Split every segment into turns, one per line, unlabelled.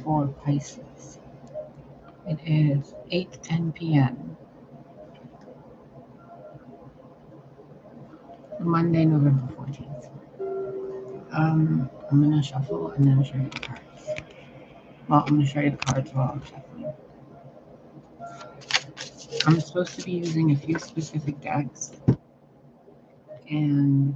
for Pisces. It is 8:10 p.m. Monday, November 14th. I'm gonna shuffle and then show you the cards. Well, I'm gonna show you the cards while I'm shuffling. I'm supposed to be using a few specific decks, and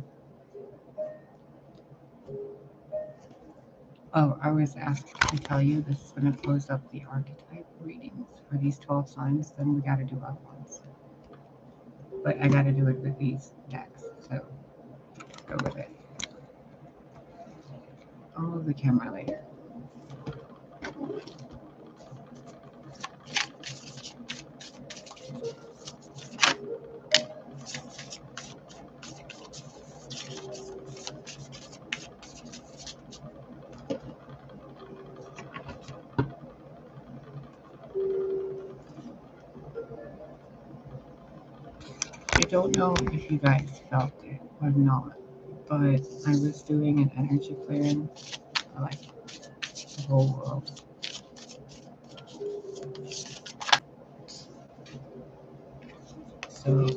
I was asked to tell you this is going to close up the archetype readings for these 12 signs. Then we got to do other ones, but I got to do it with these decks, so go with it. I'll move the camera later. I don't know if you guys felt it or not, but I was doing an energy clearing for like the whole world. So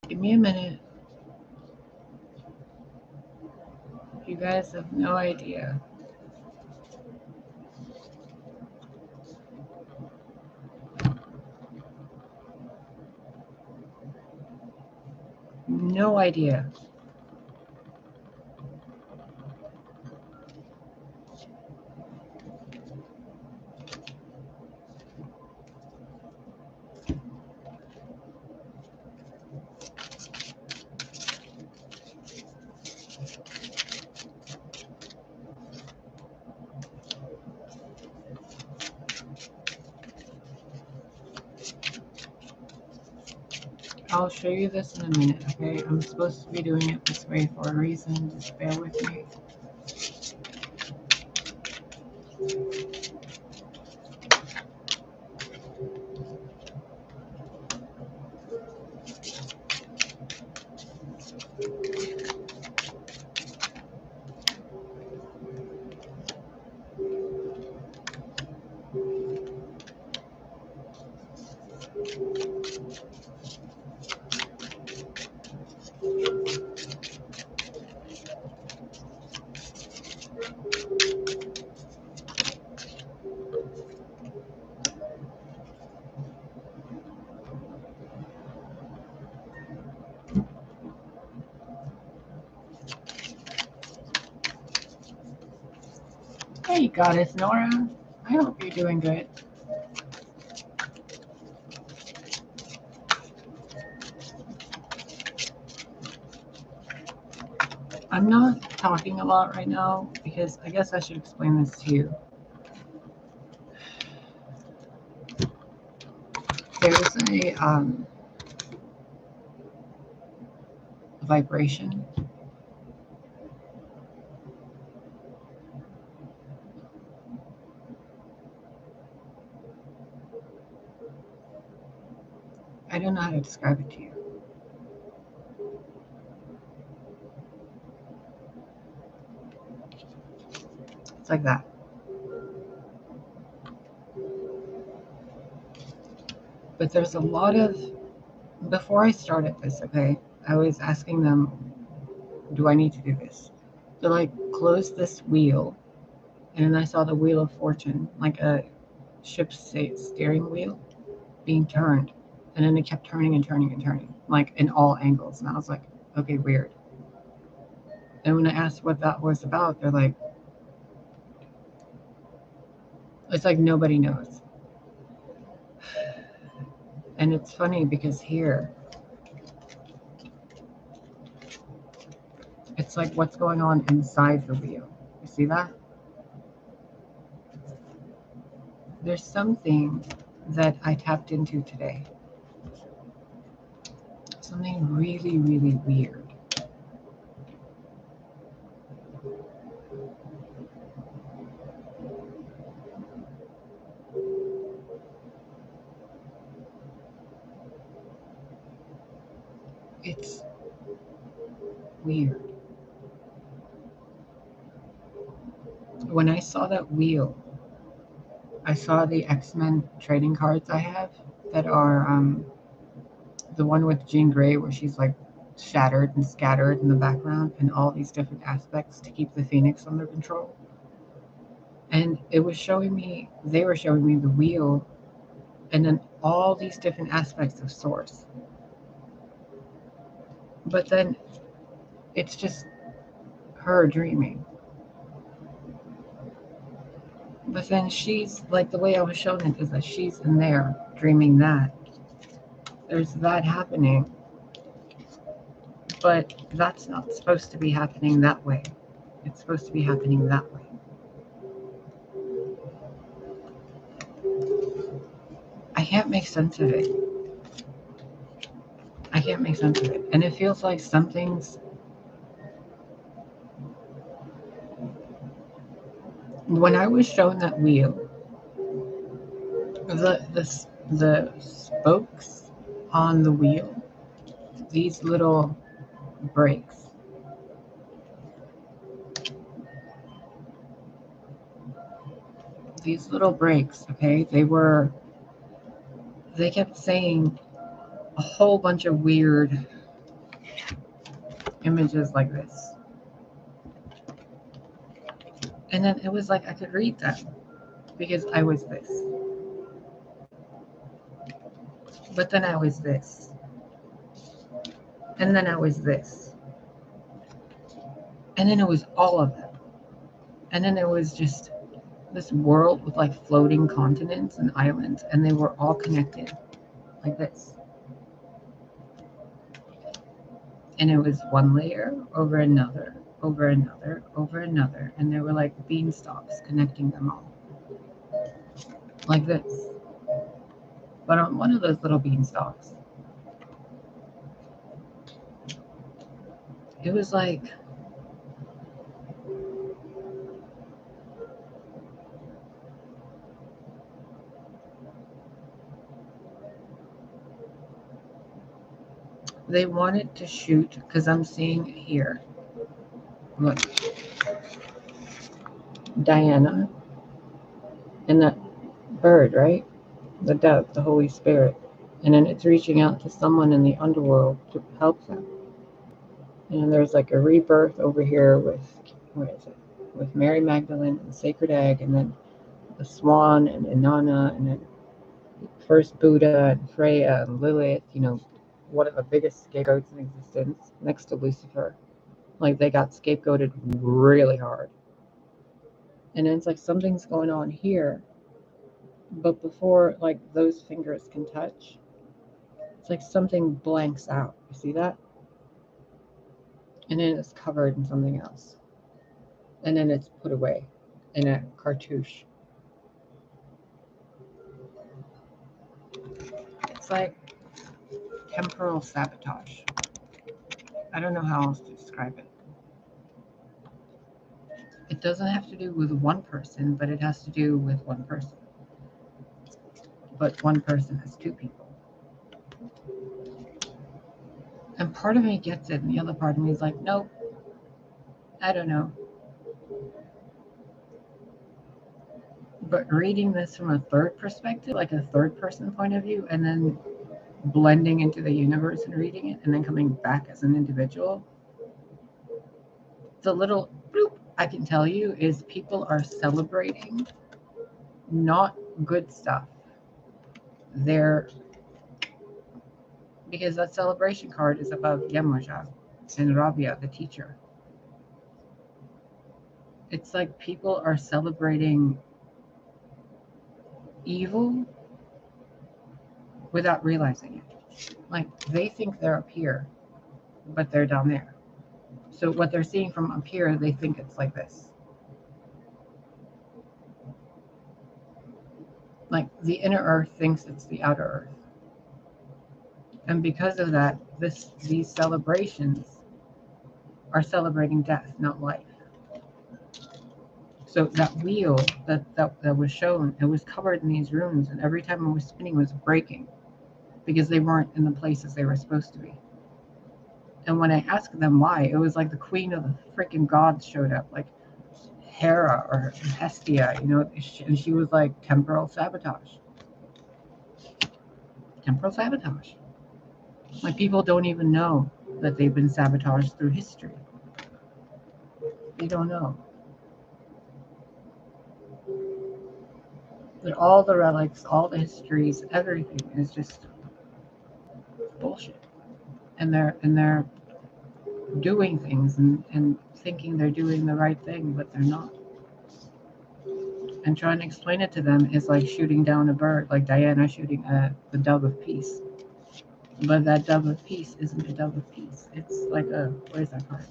give me a minute. You guys have no idea. No idea. I'll show you this in a minute, okay? I'm supposed to be doing it this way for a reason. Just bear with me. Hey, Goddess Nora. I hope you're doing good. I'm not talking a lot right now because I guess I should explain this to you. There's a vibration. I don't know how to describe it to you. It's like that. But there's a lot of, before I started this, okay, I was asking them, do I need to do this? They're like, close this wheel. And then I saw the wheel of fortune, like a ship's steering wheel being turned. And then it kept turning and turning and turning, like in all angles. And I was like, okay, weird. And when I asked what that was about, they're like, it's like nobody knows. And it's funny because here, it's like what's going on inside the wheel. You see that? There's something that I tapped into today. Something really, really weird. It's weird. When I saw that wheel, I saw the X-Men trading cards I have that are the one with Jean Grey where she's like shattered and scattered in the background and all these different aspects to keep the Phoenix under control. And it was showing me, they were showing me the wheel and then all these different aspects of Source. But then it's just her dreaming. But then she's like, the way I was shown it is that she's in there dreaming that. There's that happening. But that's not supposed to be happening that way. It's supposed to be happening that way. I can't make sense of it. I can't make sense of it. And it feels like something's... When I was shown that wheel, the spokes on the wheel, these little breaks, okay, they kept saying a whole bunch of weird images like this. And then it was like I could read them because I was this. But then I was this. And then I was this. And then it was all of them. And then it was just this world with like floating continents and islands, and they were all connected like this. And it was one layer over another, over another, over another, and there were like beanstalks connecting them all. Like this. But on one of those little beanstalks, it was like they wanted to shoot, because I'm seeing here, look, Diana and that bird, right? The dove, the Holy Spirit. And then it's reaching out to someone in the underworld to help them. And there's like a rebirth over here with, what is it? With Mary Magdalene and the Sacred Egg, and then the Swan and Inanna, and then first Buddha and Freya and Lilith, you know, one of the biggest scapegoats in existence next to Lucifer. Like they got scapegoated really hard. And then it's like something's going on here. But before like those fingers can touch, it's like something blanks out. You see that? And then it's covered in something else. And then it's put away in a cartouche. It's like temporal sabotage. I don't know how else to describe it. It doesn't have to do with one person, but it has to do with one person. But one person has two people. And part of me gets it, and the other part of me is like, nope, I don't know. But reading this from a third perspective, like a third person point of view, and then blending into the universe and reading it, and then coming back as an individual, the little bloop I can tell you is people are celebrating not good stuff. Because that celebration card is about Yemoja and Rabia, the teacher. It's like people are celebrating evil without realizing it. Like they think they're up here, but they're down there. So what they're seeing from up here, they think it's like this. Like the inner earth thinks it's the outer earth. And because of that, these celebrations are celebrating death, not life. So that wheel that was shown, it was covered in these runes, and every time it was spinning, it was breaking because they weren't in the places they were supposed to be. And when I asked them why, it was like the queen of the freaking gods showed up, like Hera or Hestia, and she was like temporal sabotage. Temporal sabotage. Like people don't even know that they've been sabotaged through history. They don't know. But all the relics, all the histories, everything is just bullshit. And they're doing things and thinking they're doing the right thing, but they're not. And trying to explain it to them is like shooting down a bird, like Diana shooting the dove of peace. But that dove of peace isn't a dove of peace. It's like where's that card?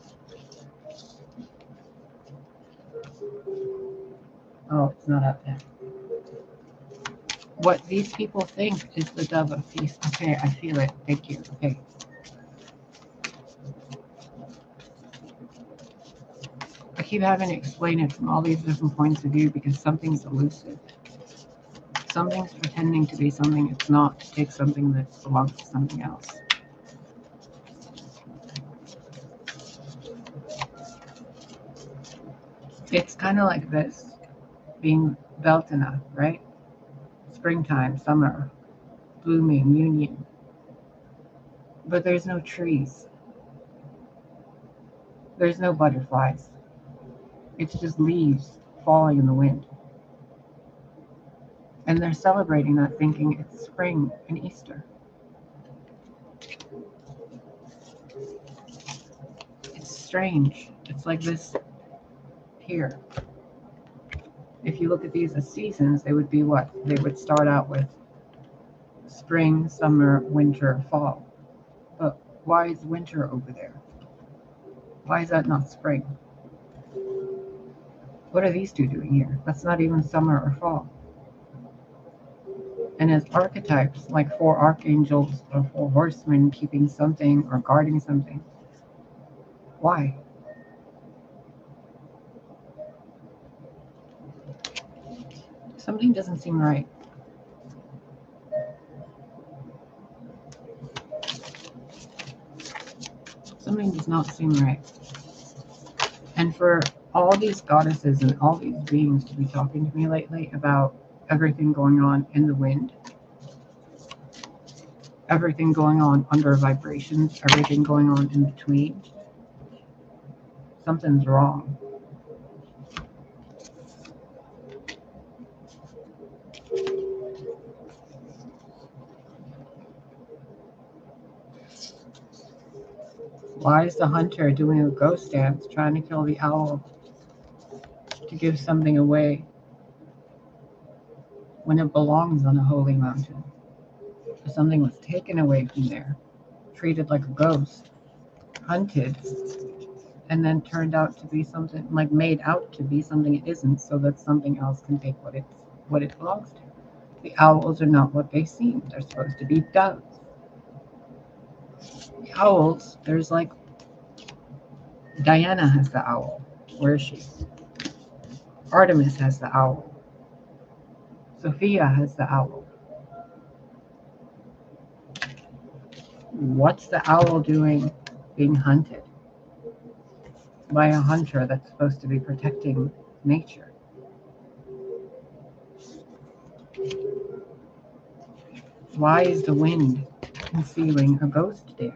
Oh, it's not up there. What these people think is the dove of peace. Okay, I feel it. Thank you. Okay. I keep having to explain it from all these different points of view because something's elusive. Something's pretending to be something it's not, to take something that belongs to something else. It's kind of like this, being Beltana, right? Springtime, summer, blooming, union. But there's no trees. There's no butterflies. It's just leaves falling in the wind. And they're celebrating that thinking it's spring and Easter. It's strange. It's like this here. If you look at these as seasons, they would be what? They would start out with spring, summer, winter, fall. But why is winter over there? Why is that not spring? What are these two doing here? That's not even summer or fall. And as archetypes, like 4 archangels or 4 horsemen keeping something or guarding something, why? Something doesn't seem right. Something does not seem right. And for all these goddesses and all these beings to be talking to me lately about everything going on in the wind, everything going on under vibrations, everything going on in between, something's wrong. Why is the hunter doing a ghost dance trying to kill the owl to give something away when it belongs on a holy mountain? If something was taken away from there, treated like a ghost, hunted, and then turned out to be something, like made out to be something it isn't, so that something else can take what it belongs to. The owls are not what they seem. They're supposed to be doves. The owls, there's like Diana has the owl. Where is she? Artemis has the owl. Sophia has the owl. What's the owl doing being hunted by a hunter that's supposed to be protecting nature? Why is the wind concealing a ghost dance?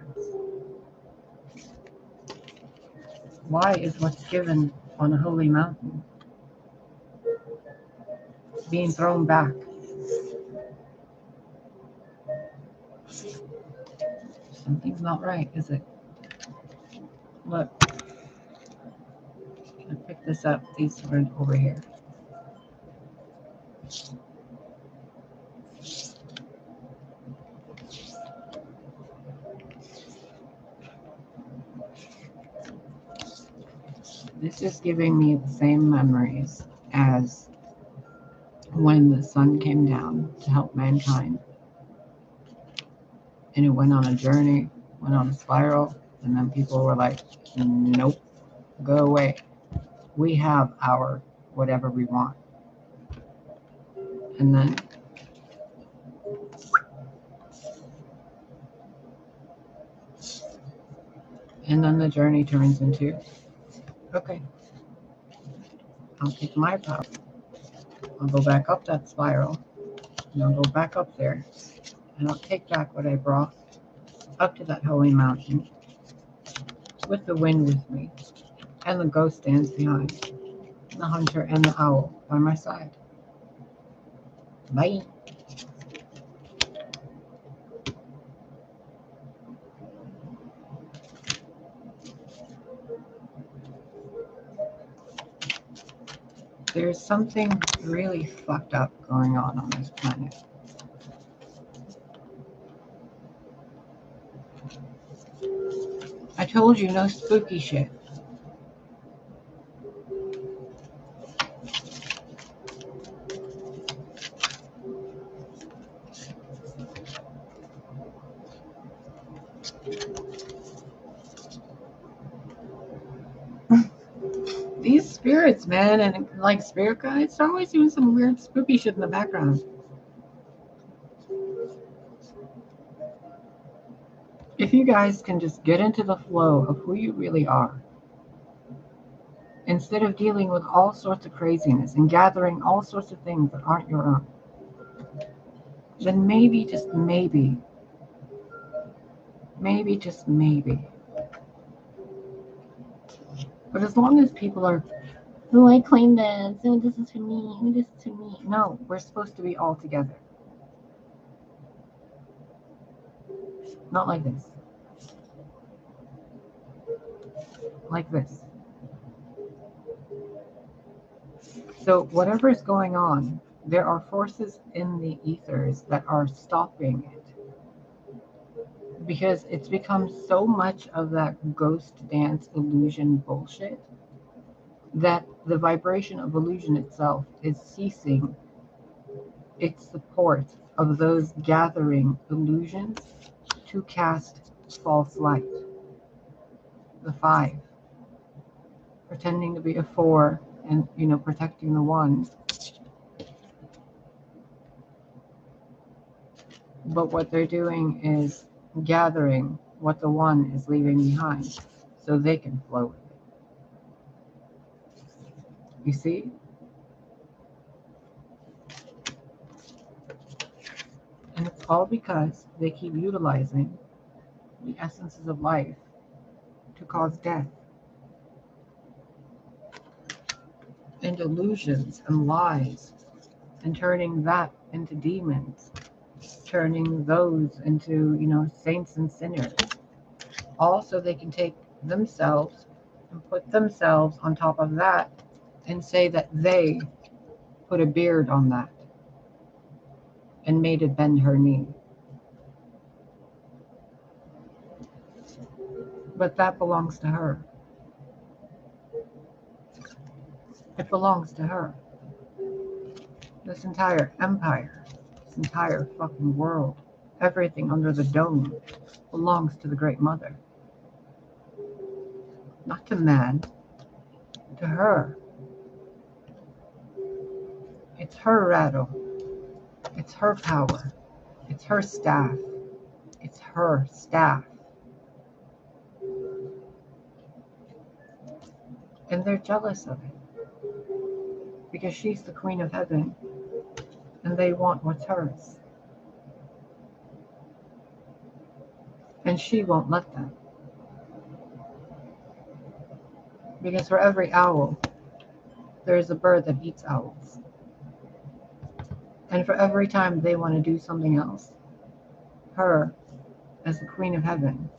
Why is what's given on a holy mountain being thrown back? Something's not right, is it? Look, I pick this up. These are over here. This is giving me the same memories as when the sun came down to help mankind. And it went on a journey, went on a spiral, and then people were like, nope, go away. We have our whatever we want. And then the journey turns into, okay, I'll take my power. I'll go back up that spiral, and I'll go back up there, and I'll take back what I brought up to that holy mountain with the wind with me, and the ghost stands behind, the hunter and the owl by my side. Bye. There's something really fucked up going on this planet. I told you, no spooky shit. These spirits, man, and like spirit guides, they're always doing some weird spooky shit in the background. If you guys can just get into the flow of who you really are, instead of dealing with all sorts of craziness and gathering all sorts of things that aren't your own, then maybe, just maybe, just maybe. But as long as people are, oh, I claim this, oh, this is for me, oh, this is for me. No, we're supposed to be all together. Not like this. Like this. So whatever is going on, there are forces in the ethers that are stopping it. Because it's become so much of that ghost dance illusion bullshit that the vibration of illusion itself is ceasing its support of those gathering illusions to cast false light. The 5, pretending to be a 4 and, protecting the 1. But what they're doing is gathering what the 1 is leaving behind so they can flow with it. You see? And it's all because they keep utilizing the essences of life to cause death and illusions and lies, and turning that into demons, turning those into, saints and sinners. All so they can take themselves and put themselves on top of that and say that they put a beard on that and made it bend her knee. But that belongs to her. It belongs to her. This entire empire, this entire fucking world, everything under the dome belongs to the Great Mother. Not to man, to her. It's her rattle. It's her power. It's her staff. It's her staff. And they're jealous of it because she's the queen of heaven and they want what's hers. And she won't let them. Because for every owl, there is a bird that eats owls. And for every time they want to do something else, her, as the queen of heaven,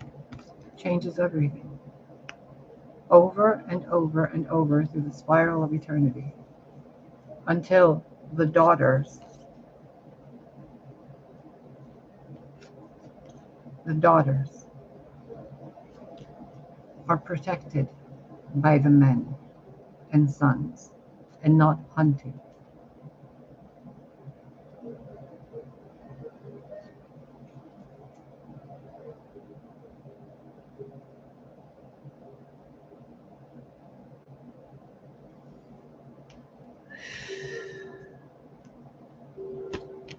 changes everything. Over and over and over through the spiral of eternity. Until the daughters are protected by the men and sons and not hunted.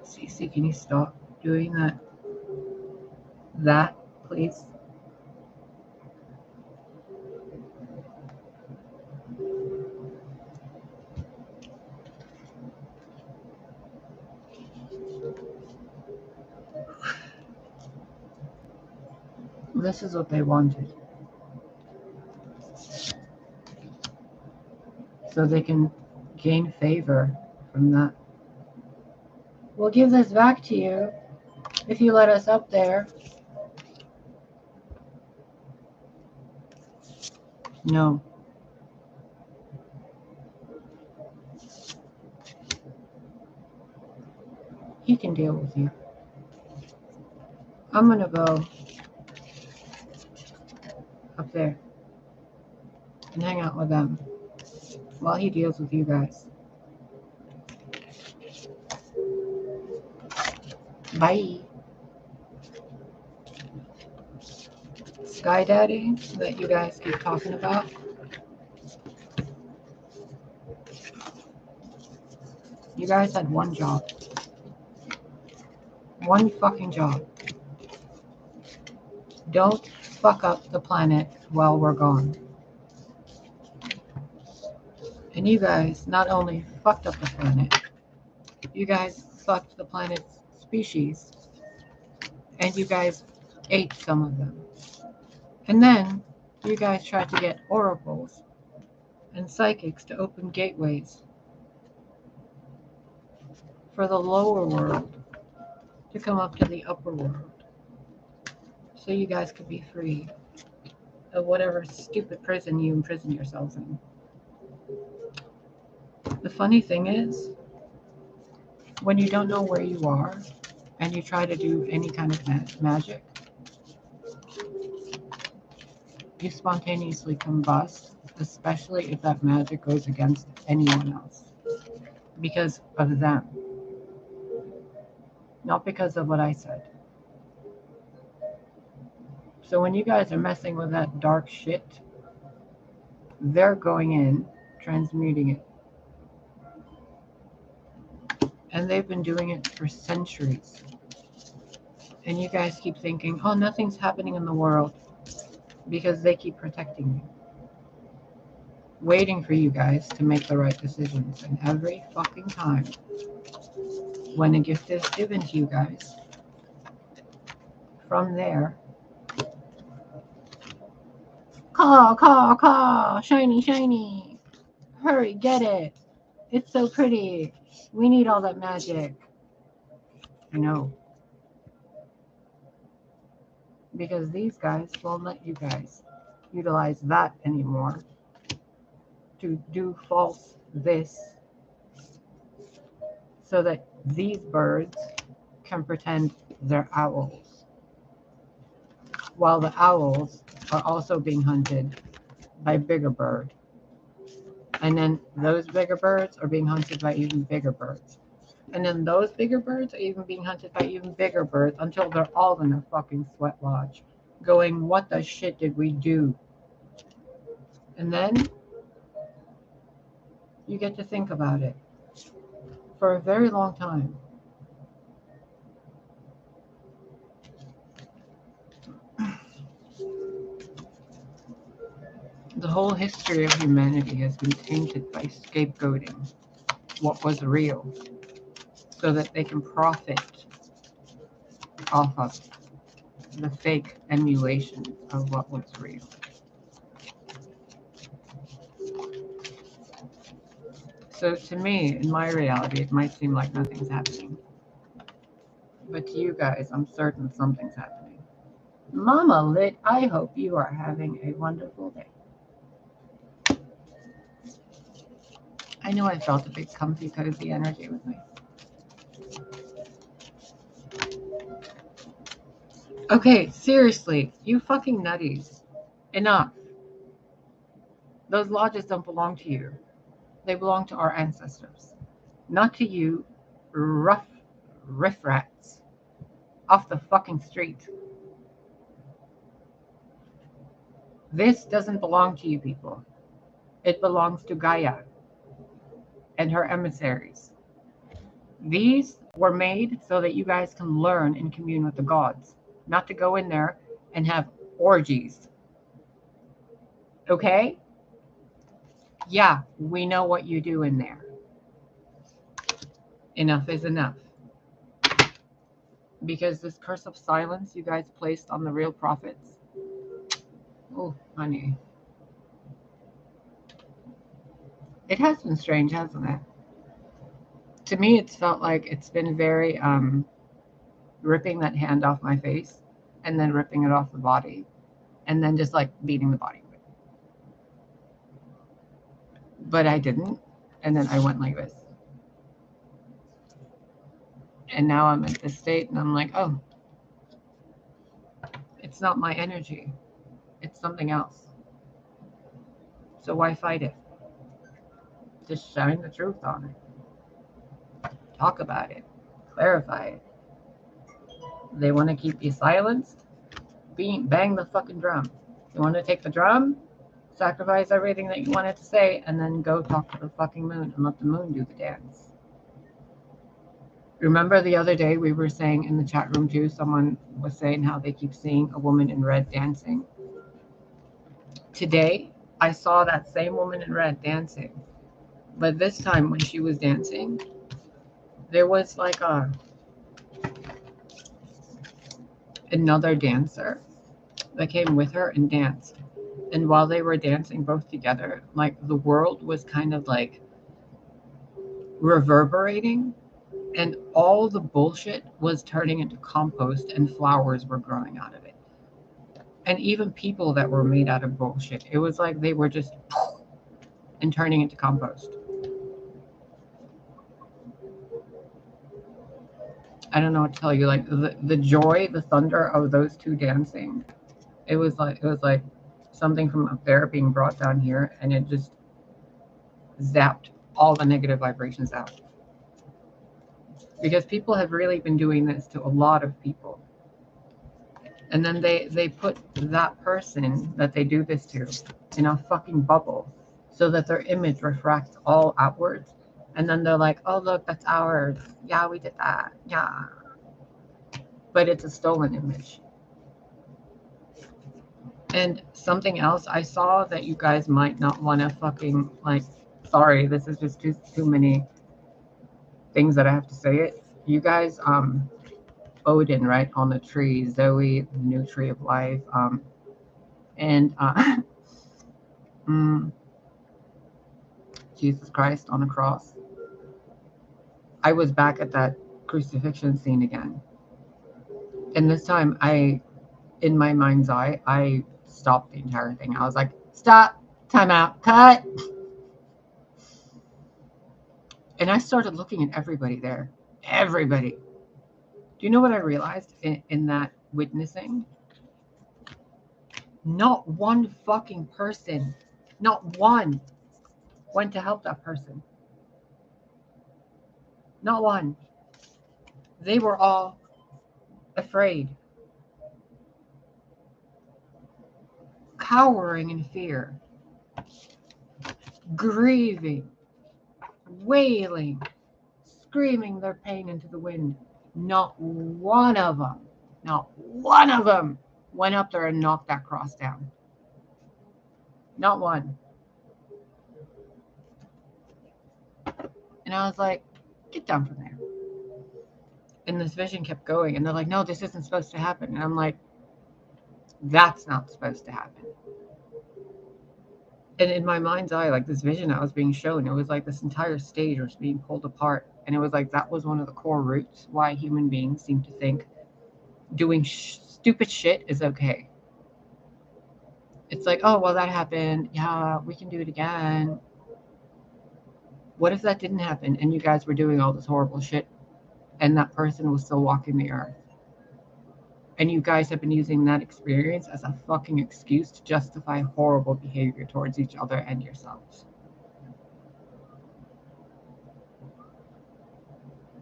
Cece, can you stop doing that? That, please? This is what they wanted. So they can gain favor from that. We'll give this back to you if you let us up there. No. He can deal with you. I'm gonna go up there and hang out with them while he deals with you guys. Bye. Sky Daddy that you guys keep talking about. You guys had one job. One fucking job. Don't fuck up the planet while we're gone. And you guys not only fucked up the planet, you guys fucked the planet's species, and you guys ate some of them. And then you guys tried to get oracles and psychics to open gateways for the lower world to come up to the upper world so you guys could be free of whatever stupid prison you imprison yourselves in. The funny thing is, when you don't know where you are and you try to do any kind of magic, you spontaneously combust, especially if that magic goes against anyone else. Because of them. Not because of what I said. So when you guys are messing with that dark shit, they're going in, transmuting it. And they've been doing it for centuries. And you guys keep thinking, oh, nothing's happening in the world because they keep protecting you. Waiting for you guys to make the right decisions. And every fucking time when a gift is given to you guys, from there, call, shiny, shiny. Hurry, get it. It's so pretty. We need all that magic. I know. Because these guys won't let you guys utilize that anymore to do false this so that these birds can pretend they're owls. While the owls are also being hunted by bigger bird. And then those bigger birds are being hunted by even bigger birds. And then those bigger birds are even being hunted by even bigger birds until they're all in a fucking sweat lodge going, what the shit did we do? And then you get to think about it for a very long time. The whole history of humanity has been tainted by scapegoating what was real so that they can profit off of the fake emulations of what was real. So to me, in my reality, it might seem like nothing's happening. But to you guys, I'm certain something's happening. Mama Lit, I hope you are having a wonderful day. I know I felt a bit comfy because the energy was nice. Okay, seriously, you fucking nutties. Enough. Those lodges don't belong to you. They belong to our ancestors. Not to you, rough riffrats off the fucking street. This doesn't belong to you people. It belongs to Gaia and her emissaries. These were made so that you guys can learn and commune with the gods, not to go in there and have orgies. Okay? Yeah, we know what you do in there. Enough is enough. Because this curse of silence you guys placed on the real prophets. Oh, honey. It has been strange, hasn't it? To me, it's felt like it's been very ripping that hand off my face and then ripping it off the body and then just like beating the body with it. But I didn't. And then I went like this. And now I'm at this state and I'm like, oh, it's not my energy. It's something else. So why fight it? Just shine the truth on it. Talk about it. Clarify it. They want to keep you silenced? Bang the fucking drum. You want to take the drum? Sacrifice everything that you wanted to say and then go talk to the fucking moon and let the moon do the dance. Remember the other day we were saying in the chat room too, someone was saying how they keep seeing a woman in red dancing. Today, I saw that same woman in red dancing. But this time when she was dancing, there was like another dancer that came with her and danced. And while they were dancing both together, like the world was kind of like reverberating and all the bullshit was turning into compost and flowers were growing out of it. And even people that were made out of bullshit, it was like they were just and turning into compost. I don't know what to tell you. Like the joy, the thunder of those two dancing, it was like something from up there being brought down here, and it just zapped all the negative vibrations out. Because people have really been doing this to a lot of people. And then they put that person that they do this to in a fucking bubble so that their image refracts all outwards. And then they're like, oh, look, that's ours. Yeah, we did that. Yeah. But it's a stolen image. And something else, I saw that you guys might not want to fucking, like, sorry, this is just too many things that I have to say it. You guys, Odin, right, on the tree, Zoe, the new tree of life, and Jesus Christ on the cross. I was back at that crucifixion scene again. And this time in my mind's eye, I stopped the entire thing. I was like, stop, time out, cut. And I started looking at everybody there. Everybody. Do you know what I realized in that witnessing? Not one fucking person, not one, went to help that person. Not one. They were all afraid, cowering in fear, grieving, wailing, screaming their pain into the wind. Not one of them went up there and knocked that cross down. Not one. And I was like, get down from there. And this vision kept going. And they're like, no, this isn't supposed to happen. And I'm like, that's not supposed to happen. And in my mind's eye, like this vision that was being shown, it was like this entire stage was being pulled apart. And it was like that was one of the core roots why human beings seem to think doing stupid shit is okay. It's like, oh, well, that happened. Yeah, we can do it again. What if that didn't happen and you guys were doing all this horrible shit and that person was still walking the earth? And you guys have been using that experience as a fucking excuse to justify horrible behavior towards each other and yourselves.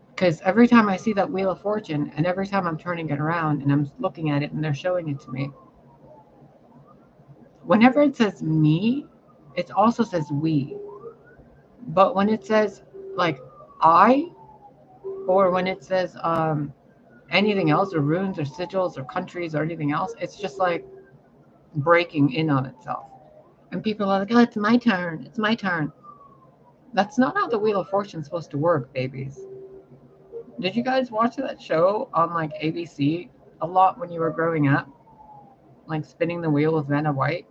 Because every time I see that Wheel of Fortune and every time I'm turning it around and I'm looking at it and they're showing it to me, whenever it says me, it also says we. But when it says like I, or when it says anything else, or runes or sigils or countries or anything else, it's just like breaking in on itself. And people are like, oh, it's my turn. It's my turn. That's not how the Wheel of Fortune is supposed to work, babies. Did you guys watch that show on like ABC a lot when you were growing up? Like Spinning the Wheel with Vanna White?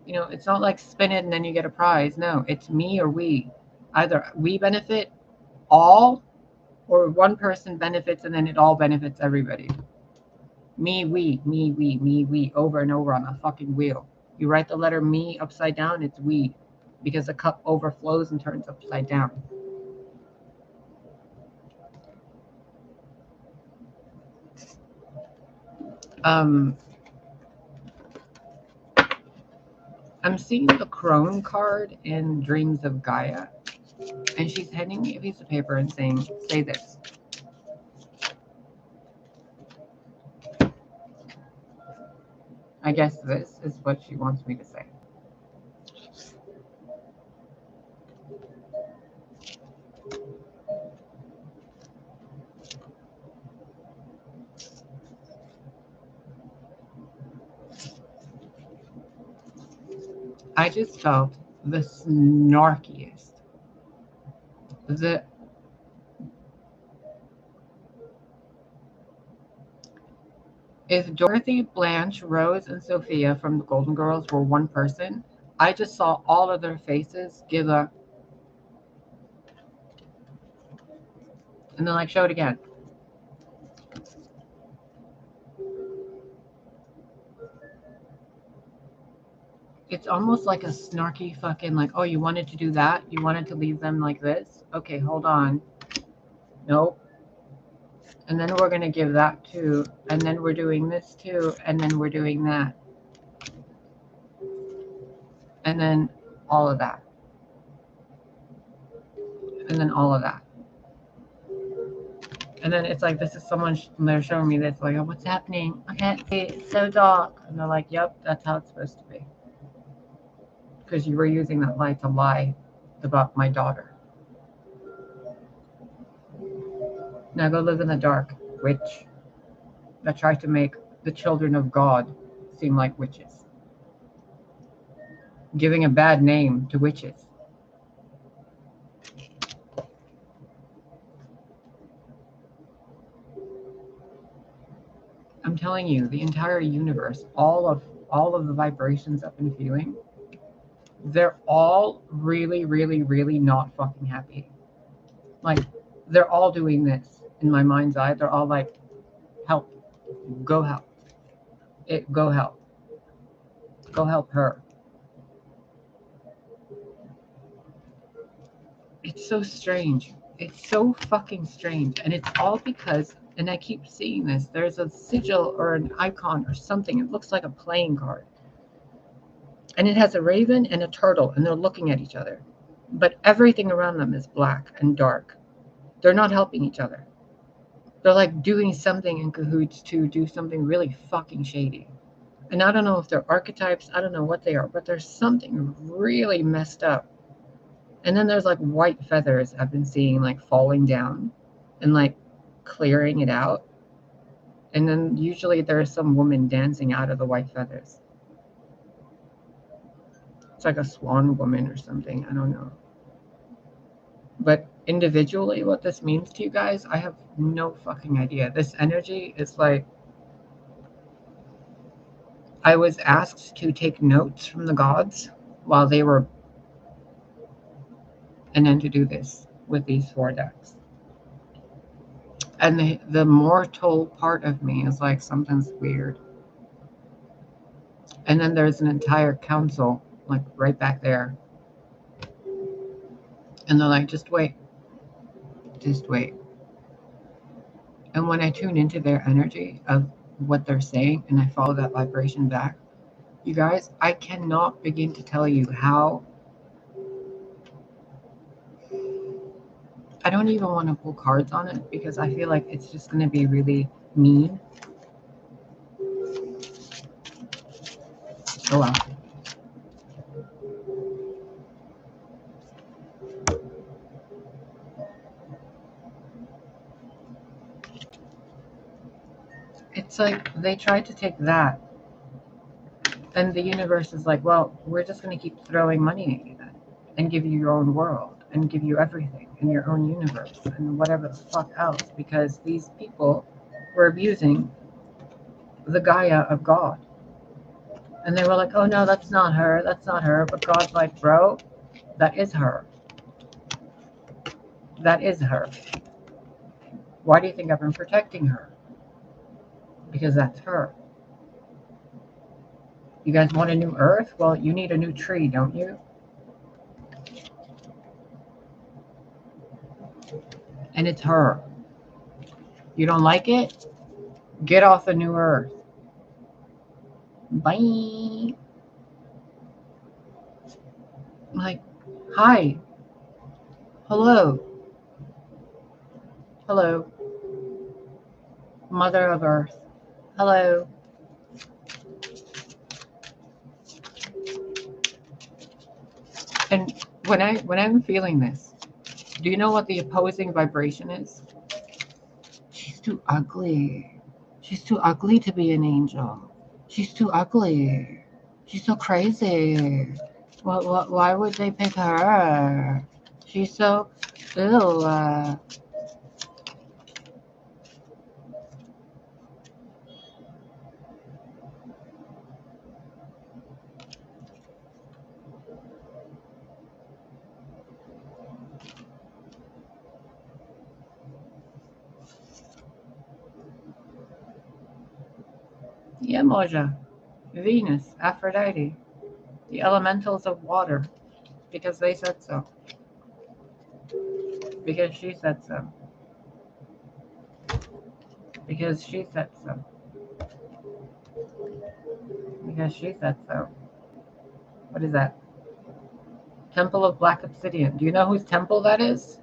You know, it's not like spin it and then you get a prize. No, it's me or we. Either we benefit all, or one person benefits and then it all benefits everybody. Me, we, over and over on a fucking wheel. You write the letter me upside down, it's we, because the cup overflows and turns upside down. I'm seeing the crone card in Dreams of Gaia, and she's handing me a piece of paper and saying, say this. I guess this is what she wants me to say. I just felt the snarkiest, if Dorothy, Blanche, Rose, and Sophia from the Golden Girls were one person, I just saw all of their faces give a, and then like show it again. It's almost like a snarky fucking like, oh, you wanted to do that? You wanted to leave them like this? Okay, hold on. Nope. And then we're going to give that too. And then we're doing this too. And then we're doing that. And then all of that. And then all of that. And then it's like, this is someone, they're showing me this, like, oh, what's happening? I can't see, it's so dark. And they're like, yep, that's how it's supposed to be. Because you were using that light to lie about my daughter. Now go live in the dark, witch. That tried to make the children of God seem like witches. Giving a bad name to witches. I'm telling you, the entire universe, all of the vibrations I've been feeling, they're all really, really, really not fucking happy. Like, they're all doing this in my mind's eye. They're all like, help, go help. Go help. Go help her. It's so strange. It's so fucking strange. And it's all because, and I keep seeing this, there's a sigil or an icon or something. It looks like a playing card. And it has a raven and a turtle, and they're looking at each other. But everything around them is black and dark. They're not helping each other. They're like doing something in cahoots to do something really fucking shady. And I don't know if they're archetypes, I don't know what they are, but there's something really messed up. And then there's like white feathers I've been seeing like falling down and like clearing it out. And then usually there's some woman dancing out of the white feathers. It's like a swan woman or something. I don't know. But individually, what this means to you guys, I have no fucking idea. This energy is like, I was asked to take notes from the gods while they were, and then to do this with these 4 decks. And the mortal part of me is like, something's weird. And then there's an entire council, like right back there. And they're like, just wait. Just wait. And when I tune into their energy of what they're saying and I follow that vibration back, you guys, I cannot begin to tell you how. I don't even want to pull cards on it because I feel like it's just going to be really mean. Oh well. It's like they tried to take that, and the universe is like, well, we're just going to keep throwing money at you then, and give you your own world, and give you everything, and your own universe, and whatever the fuck else, because these people were abusing the Gaia of God. And they were like, oh no, that's not her, that's not her. But God's like, bro, that is her. That is her. Why do you think I've been protecting her? Because that's her. You guys want a new earth? Well, you need a new tree, don't you? And it's her. You don't like it? Get off the new earth. Bye. Like, hi. Hello. Hello. Mother of Earth. Hello. And when I'm feeling this, do you know what the opposing vibration is? She's too ugly. She's too ugly to be an angel. She's too ugly. She's so crazy. Why would they pick her? She's so ew. Yeah, Moja. Venus, Aphrodite, the elementals of water, because they said so. Because she said so. Because she said so. Because she said so. What is that? Temple of Black Obsidian. Do you know whose temple that is?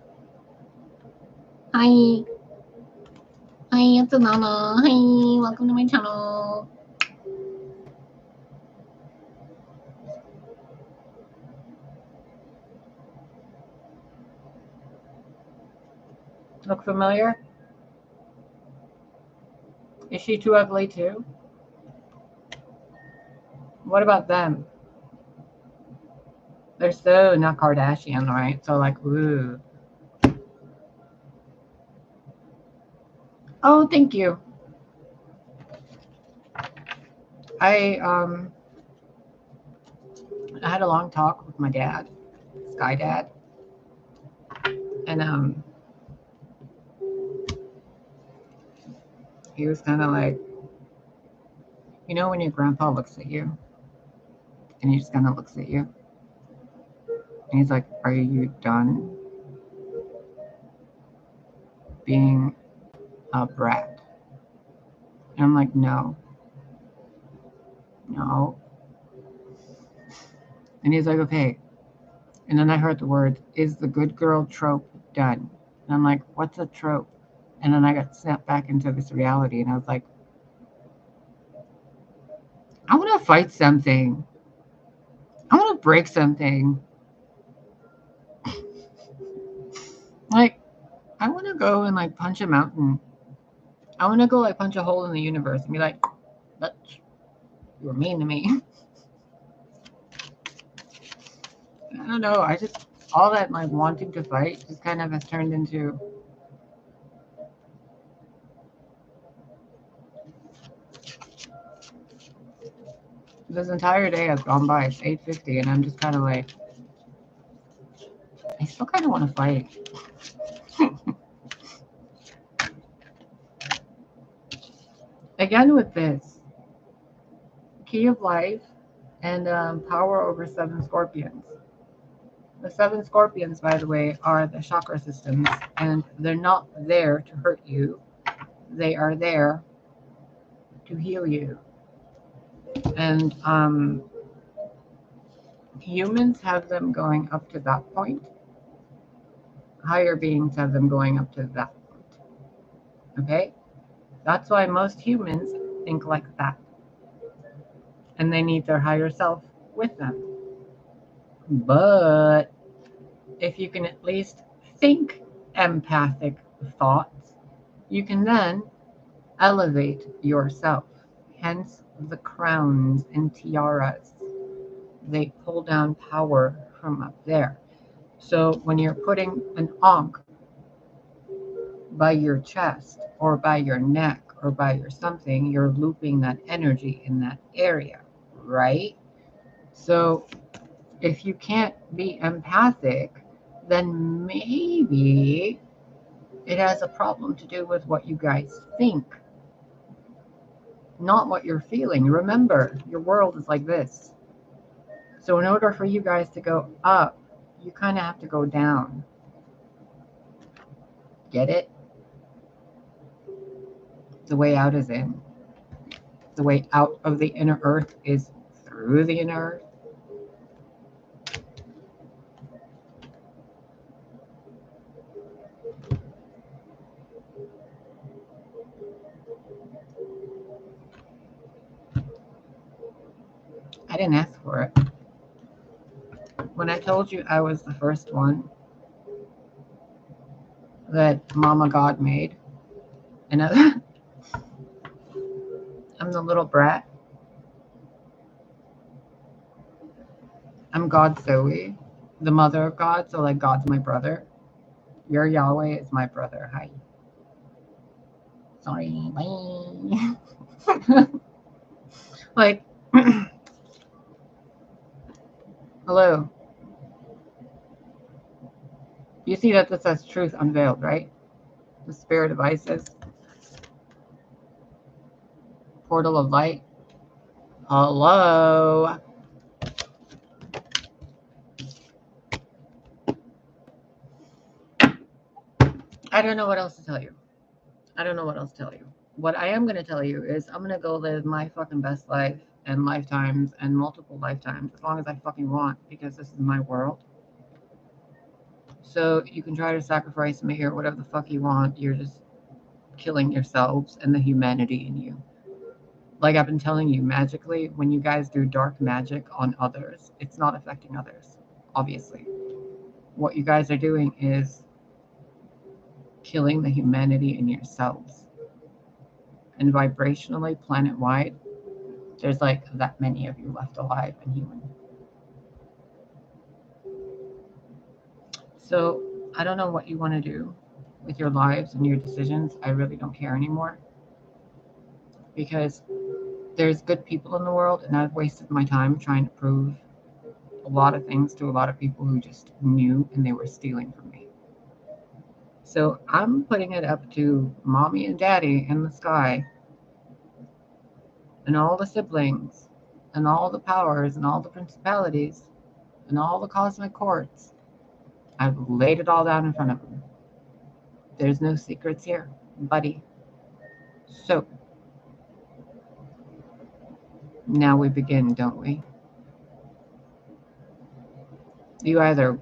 Hi. Hi, it's Alana. Hi, welcome to my channel. Look familiar? Is she too ugly too? What about them? They're so not Kardashian, right? So like, ooh. Oh, thank you. I had a long talk with my dad, Sky Dad, and he was kind of like, you know, when your grandpa looks at you, and he just kind of looks at you, and he's like, "Are you done being a brat?" And I'm like, "No, no." And he's like, "Okay." And then I heard the words, "Is the good girl trope done?" And I'm like, "What's a trope?" And then I got snapped back into this reality, and I was like, I want to fight something. I want to break something. Like, I want to go and like punch a mountain. I want to go like punch a hole in the universe and be like, "Bitch, you were mean to me." I don't know. I just, all that like wanting to fight just kind of has turned into, this entire day has gone by. It's 8:50 and I'm just kind of like, I still kind of want to fight. Again with this, key of life and power over 7 scorpions. The 7 scorpions, by the way, are the chakra systems, and they're not there to hurt you. They are there to heal you. And humans have them going up to that point. Higher beings have them going up to that point. Okay? That's why most humans think like that. And they need their higher self with them. But if you can at least think empathic thoughts, you can then elevate yourself. Hence the crowns and tiaras. They pull down power from up there. So when you're putting an ankh by your chest or by your neck or by your something, you're looping that energy in that area, right? So if you can't be empathic, then maybe it has a problem to do with what you guys think, not what you're feeling. Remember, your world is like this. So in order for you guys to go up, you kind of have to go down. Get it? The way out is in. The way out of the inner earth is through the inner earth. I didn't ask for it. When I told you I was the first one that Mama God made, and I'm the little brat. I'm God's Zoe, the mother of God, so like God's my brother. Your Yahweh is my brother. Hi. Sorry. Bye. Like, hello. You see that this says truth unveiled, right? The spirit of Isis. Portal of light. Hello. I don't know what else to tell you. I don't know what else to tell you. What I am going to tell you is I'm going to go live my fucking best life and lifetimes and multiple lifetimes as long as I fucking want, because this is my world. So you can try to sacrifice me or whatever the fuck you want. You're just killing yourselves and the humanity in you. Like I've been telling you, magically, when you guys do dark magic on others, it's not affecting others, obviously. What you guys are doing is killing the humanity in yourselves. And vibrationally, planet-wide, there's like that many of you left alive and human. So I don't know what you want to do with your lives and your decisions. I really don't care anymore, because there's good people in the world, and I've wasted my time trying to prove a lot of things to a lot of people who just knew and they were stealing from me. So I'm putting it up to mommy and daddy in the sky and all the siblings and all the powers and all the principalities and all the cosmic courts. I've laid it all down in front of them. There's no secrets here, buddy. So now we begin, don't we? You either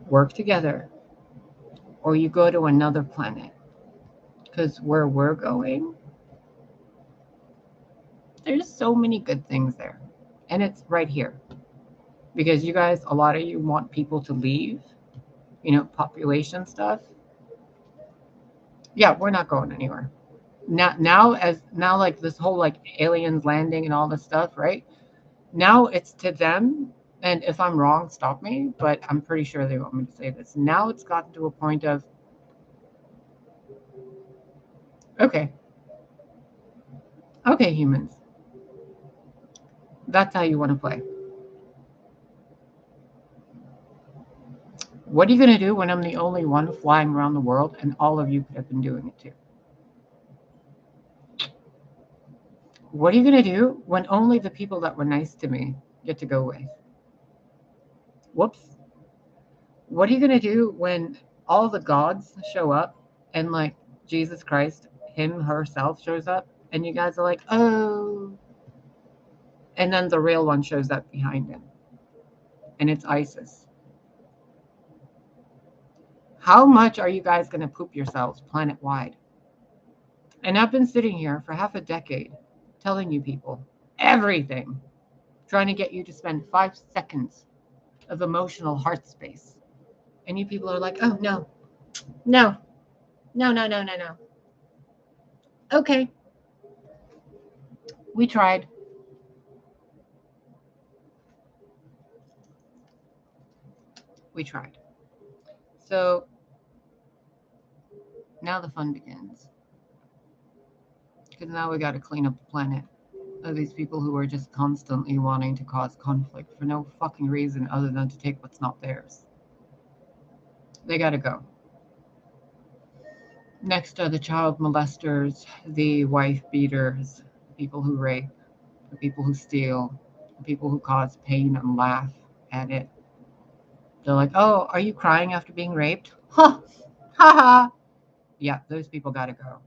work together or you go to another planet. Because where we're going, there's so many good things there. And it's right here. Because you guys, a lot of you want people to leave, population stuff. Yeah, we're not going anywhere. Now like this whole like aliens landing and all this stuff, right? Now it's to them, And if I'm wrong, stop me, but I'm pretty sure they want me to say this. Now it's gotten to a point of, okay, humans, that's how you want to play. What are you going to do when I'm the only one flying around the world and all of you could have been doing it too? What are you going to do when only the people that were nice to me get to go away? Whoops. What are you going to do when all the gods show up and like Jesus Christ, him, herself shows up and you guys are like, oh, and then the real one shows up behind him and it's ISIS? How much are you guys going to poop yourselves planet wide? And I've been sitting here for half a decade telling you people everything, trying to get you to spend 5 seconds of emotional heart space. And you people are like, oh, no, no, no, no, no, no, no. Okay. We tried. We tried. So now the fun begins. Because now we got to clean up the planet of these people who are just constantly wanting to cause conflict for no fucking reason other than to take what's not theirs. They got to go. Next are the child molesters, the wife beaters, people who rape, the people who steal, the people who cause pain and laugh at it. They're like, oh, are you crying after being raped? Ha! Ha ha! Yeah, those people gotta go.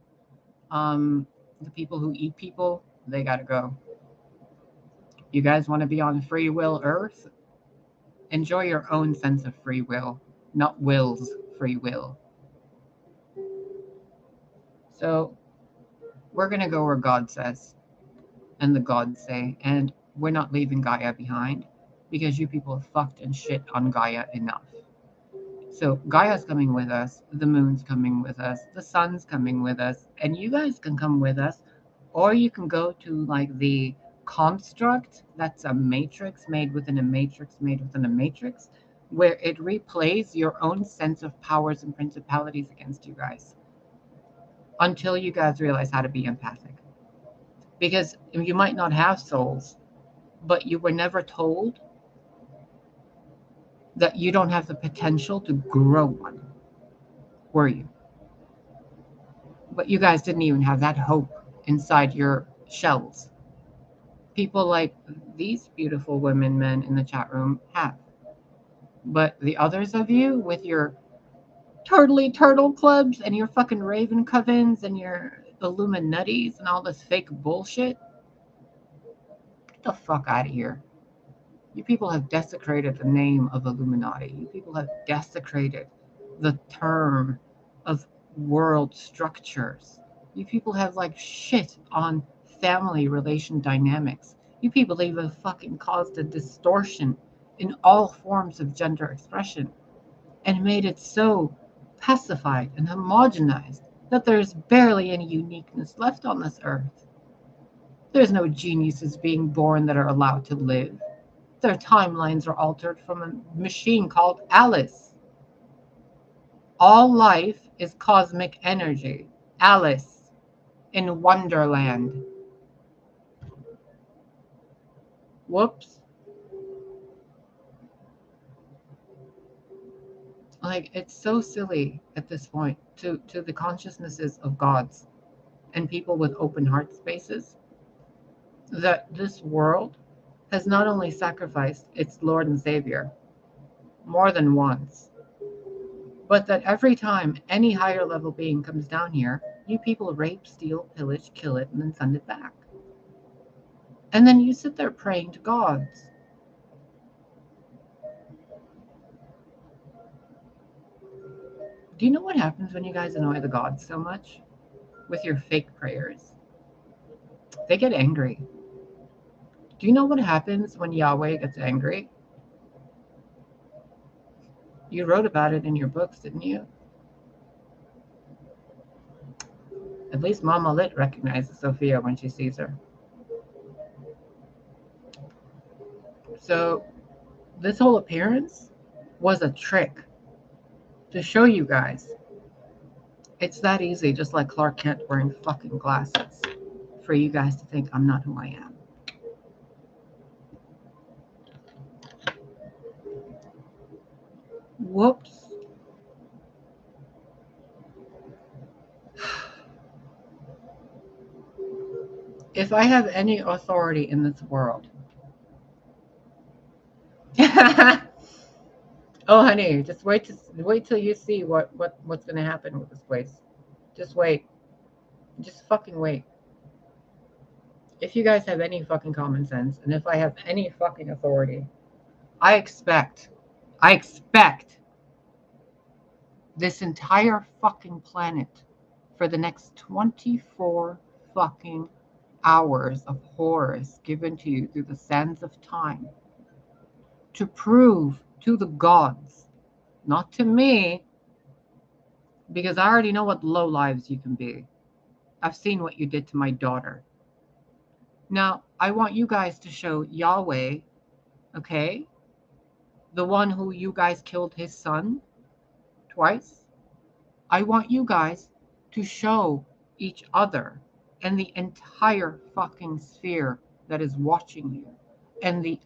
The people who eat people, they gotta go. You guys want to be on free will Earth? Enjoy your own sense of free will, not Will's free will. So we're gonna go where God says, and the gods say, and we're not leaving Gaia behind because you people have fucked and shit on Gaia enough. So Gaia's coming with us, the moon's coming with us, the sun's coming with us, and you guys can come with us, or you can go to like the construct that's a matrix made within a matrix made within a matrix, where it replays your own sense of powers and principalities against you guys until you guys realize how to be empathic. Because you might not have souls, but you were never told that you don't have the potential to grow one, were you? But you guys didn't even have that hope inside your shells. People like these beautiful women, men in the chat room have. But the others of you with your turtle clubs and your fucking Raven covens and your Illuminatis and all this fake bullshit, get the fuck out of here. You people have desecrated the name of Illuminati. You people have desecrated the term of world structures. You people have like shit on family relation dynamics. You people even fucking caused a distortion in all forms of gender expression and made it so pacified and homogenized that there's barely any uniqueness left on this earth. There's no geniuses being born that are allowed to live. Their timelines are altered from a machine called Alice. All life is cosmic energy. Alice in Wonderland. Whoops. Like, it's so silly at this point to the consciousnesses of gods and people with open heart spaces that this world has not only sacrificed its Lord and Savior more than once, but that every time any higher level being comes down here, you people rape, steal, pillage, kill it, and then send it back. And then you sit there praying to gods. Do you know what happens when you guys annoy the gods so much with your fake prayers? They get angry. Do you know what happens when Yahweh gets angry? You wrote about it in your books, didn't you? At least Mama Lit recognizes Sophia when she sees her. So This whole appearance was a trick to show you guys it's that easy, just like Clark Kent wearing fucking glasses, for you guys to think I'm not who I am. Whoops. If I have any authority in this world. Oh, honey, just wait till you see what's gonna happen with this place. Just wait. Just fucking wait. If you guys have any fucking common sense, and if I have any fucking authority, I expect this entire fucking planet for the next 24 fucking hours of horrors given to you through the sands of time to prove to the gods, not to me, because I already know what low lives you can be. I've seen what you did to my daughter. Now, I want you guys to show Yahweh, okay? The one who you guys killed his son twice. I want you guys to show each other and the entire fucking sphere that is watching you and the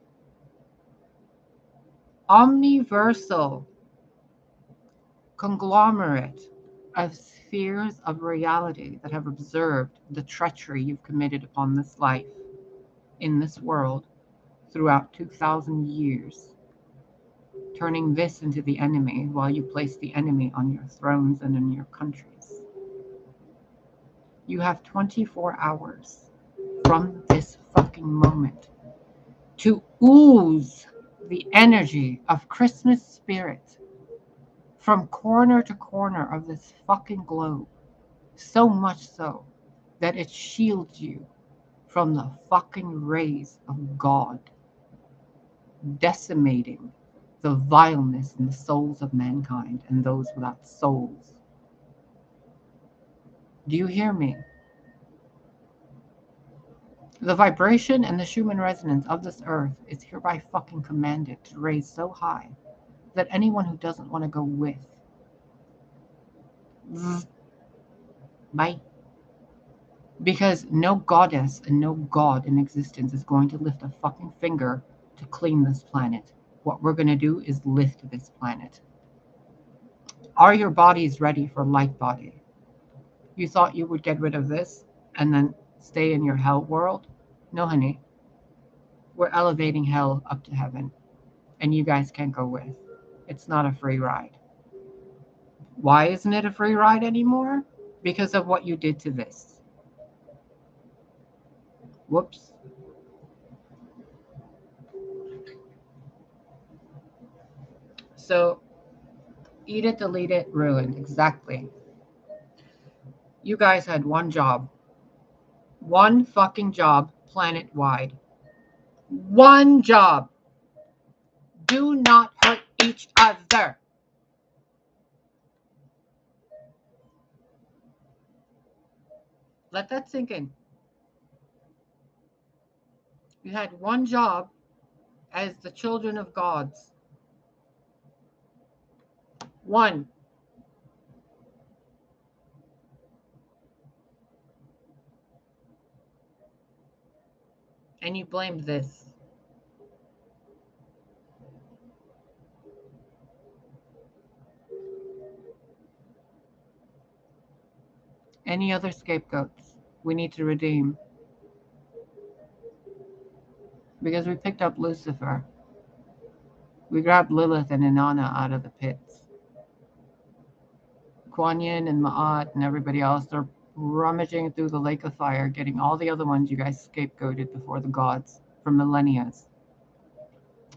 omniversal conglomerate of spheres of reality that have observed the treachery you've committed upon this life in this world throughout 2,000 years, turning this into the enemy while you place the enemy on your thrones and in your countries. You have 24 hours from this fucking moment to ooze the energy of Christmas spirit from corner to corner of this fucking globe, so much so that it shields you from the fucking rays of God, decimating the vileness in the souls of mankind and those without souls. Do you hear me? The vibration and the Schumann resonance of this earth is hereby fucking commanded to raise so high that anyone who doesn't want to go with, bye. Because no goddess and no god in existence is going to lift a fucking finger to clean this planet. What we're going to do is lift this planet. Are your bodies ready for light body? You thought you would get rid of this and then stay in your hell world? No, honey. We're elevating hell up to heaven, and you guys can't go with. It's not a free ride. Why isn't it a free ride anymore? Because of what you did to this. Whoops. So, eat it, delete it, ruined. Exactly. You guys had one job. One fucking job, planet-wide. One job. Do not hurt each other. Let that sink in. You had one job as the children of gods. One. And you blamed this. Any other scapegoats we need to redeem? Because we picked up Lucifer. We grabbed Lilith and Inanna out of the pits. Kuan Yin and Ma'at and everybody else, they're rummaging through the lake of fire, getting all the other ones you guys scapegoated before the gods for millennia.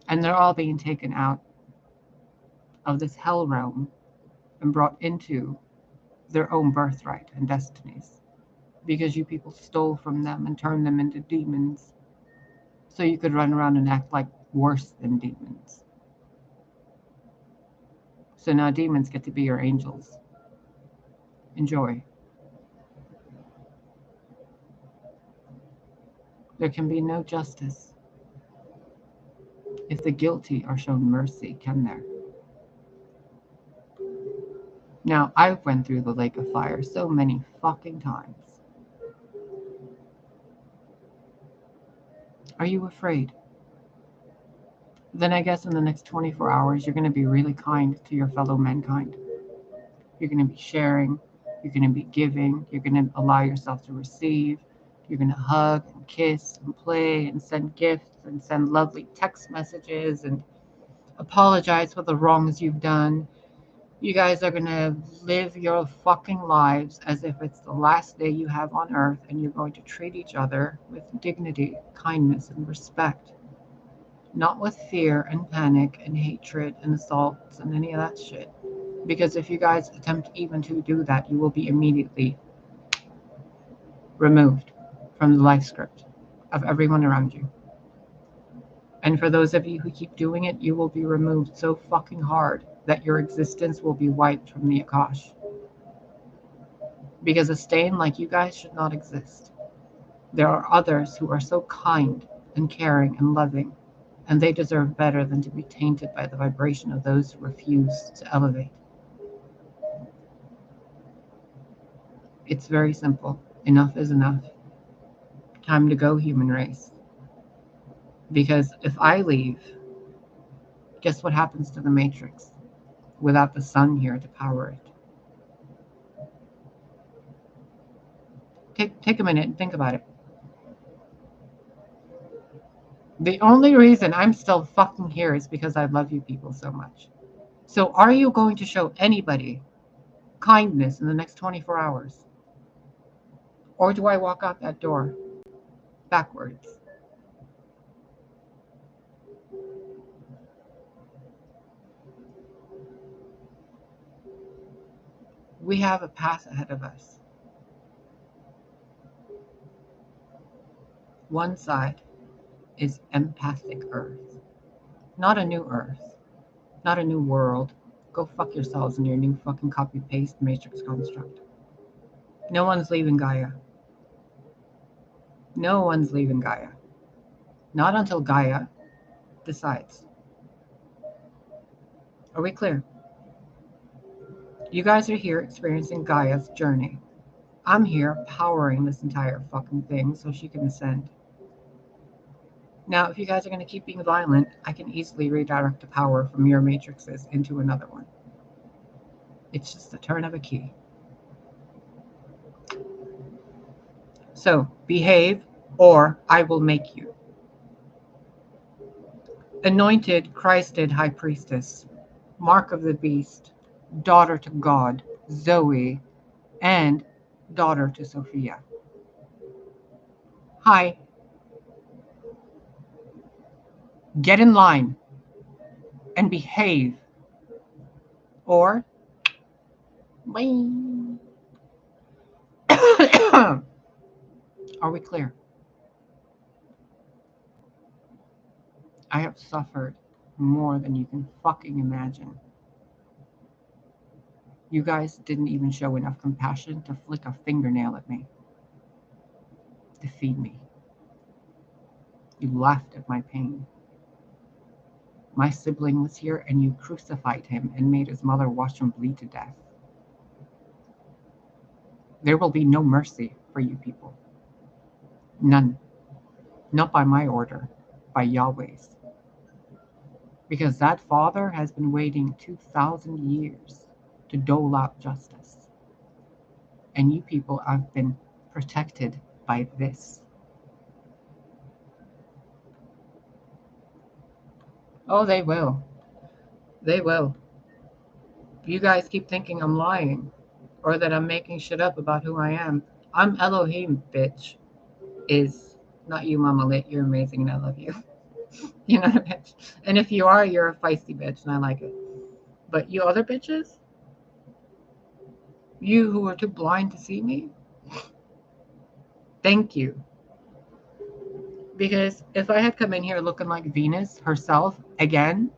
And they're all being taken out of this hell realm and brought into their own birthright and destinies. Because you people stole from them and turned them into demons so you could run around and act like worse than demons. So now demons get to be your angels. Enjoy. There can be no justice If the guilty are shown mercy, can there? Now, I've went through the lake of fire so many fucking times. Are you afraid? Then I guess in the next 24 hours, you're going to be really kind to your fellow mankind. You're going to be sharing. You're going to be giving. You're going to allow yourself to receive. You're going to hug and kiss and play and send gifts and send lovely text messages and apologize for the wrongs you've done. You guys are going to live your fucking lives as if it's the last day you have on earth, and you're going to treat each other with dignity, kindness, and respect. Not with fear and panic and hatred and assaults and any of that shit. Because if you guys attempt even to do that, you will be immediately removed from the life script of everyone around you. And for those of you who keep doing it, you will be removed so fucking hard that your existence will be wiped from the Akash. Because a stain like you guys should not exist. There are others who are so kind and caring and loving, and they deserve better than to be tainted by the vibration of those who refuse to elevate. It's very simple. Enough is enough. Time to go, human race. Because if I leave, guess what happens to the Matrix without the sun here to power it? Take a minute and think about it. The only reason I'm still fucking here is because I love you people so much. So are you going to show anybody kindness in the next 24 hours? Or do I walk out that door backwards? We have a path ahead of us. One side is empathic Earth. Not a new Earth. Not a new world. Go fuck yourselves in your new fucking copy-paste matrix construct. No one's leaving Gaia. No one's leaving Gaia. Not until Gaia decides. Are we clear? You guys are here experiencing Gaia's journey. I'm here powering this entire fucking thing so she can ascend. Now, if you guys are going to keep being violent, I can easily redirect the power from your matrices into another one. It's just the turn of a key. So, behave or I will make you. Anointed, Christed High Priestess, Mark of the Beast, daughter to God, Zoe, and daughter to Sophia. Hi. Get in line and behave. Or, are we clear? I have suffered more than you can fucking imagine. You guys didn't even show enough compassion to flick a fingernail at me, to feed me. You laughed at my pain. My sibling was here and you crucified him and made his mother watch him bleed to death. There will be no mercy for you people. None. Not by my order, by Yahweh's. Because that father has been waiting 2,000 years to dole out justice. And you people have been protected by this. Oh, they will. They will. You guys keep thinking I'm lying or that I'm making shit up about who I am. I'm Elohim, bitch. Is not you, Mama Lit. You're amazing and I love you. You're not a bitch. And if you are, you're a feisty bitch and I like it. But you other bitches, you who are too blind to see me, thank you. Because if I had come in here looking like Venus herself again,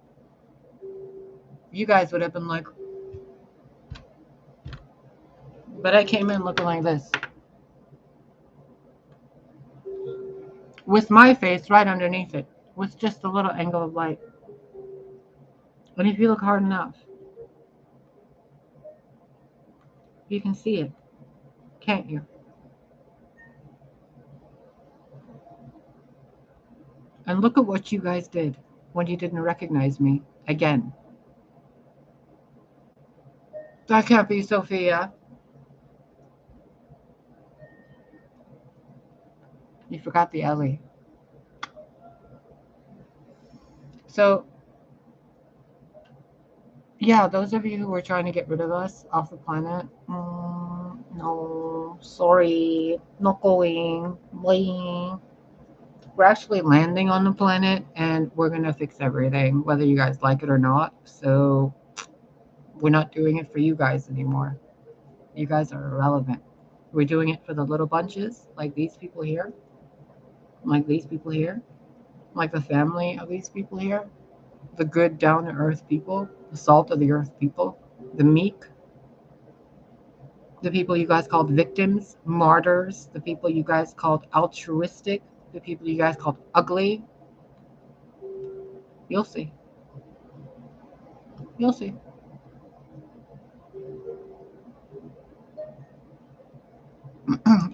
you guys would have been like, but I came in looking like this. With my face right underneath it. with just a little angle of light. And if you look hard enough, you can see it, can't you? And look at what you guys did when you didn't recognize me again. That can't be Sophia. You forgot the Ellie. So, yeah, those of you who were trying to get rid of us off the planet, no, sorry, not going. Bye. We're actually landing on the planet and we're going to fix everything, whether you guys like it or not. So, we're not doing it for you guys anymore. You guys are irrelevant. We're doing it for the little bunches, like these people here, like these people here, like the family of these people here, the good, down to earth people, the salt of the earth people, the meek, the people you guys called victims, martyrs, the people you guys called altruistic, the people you guys called ugly. You'll see. You'll see.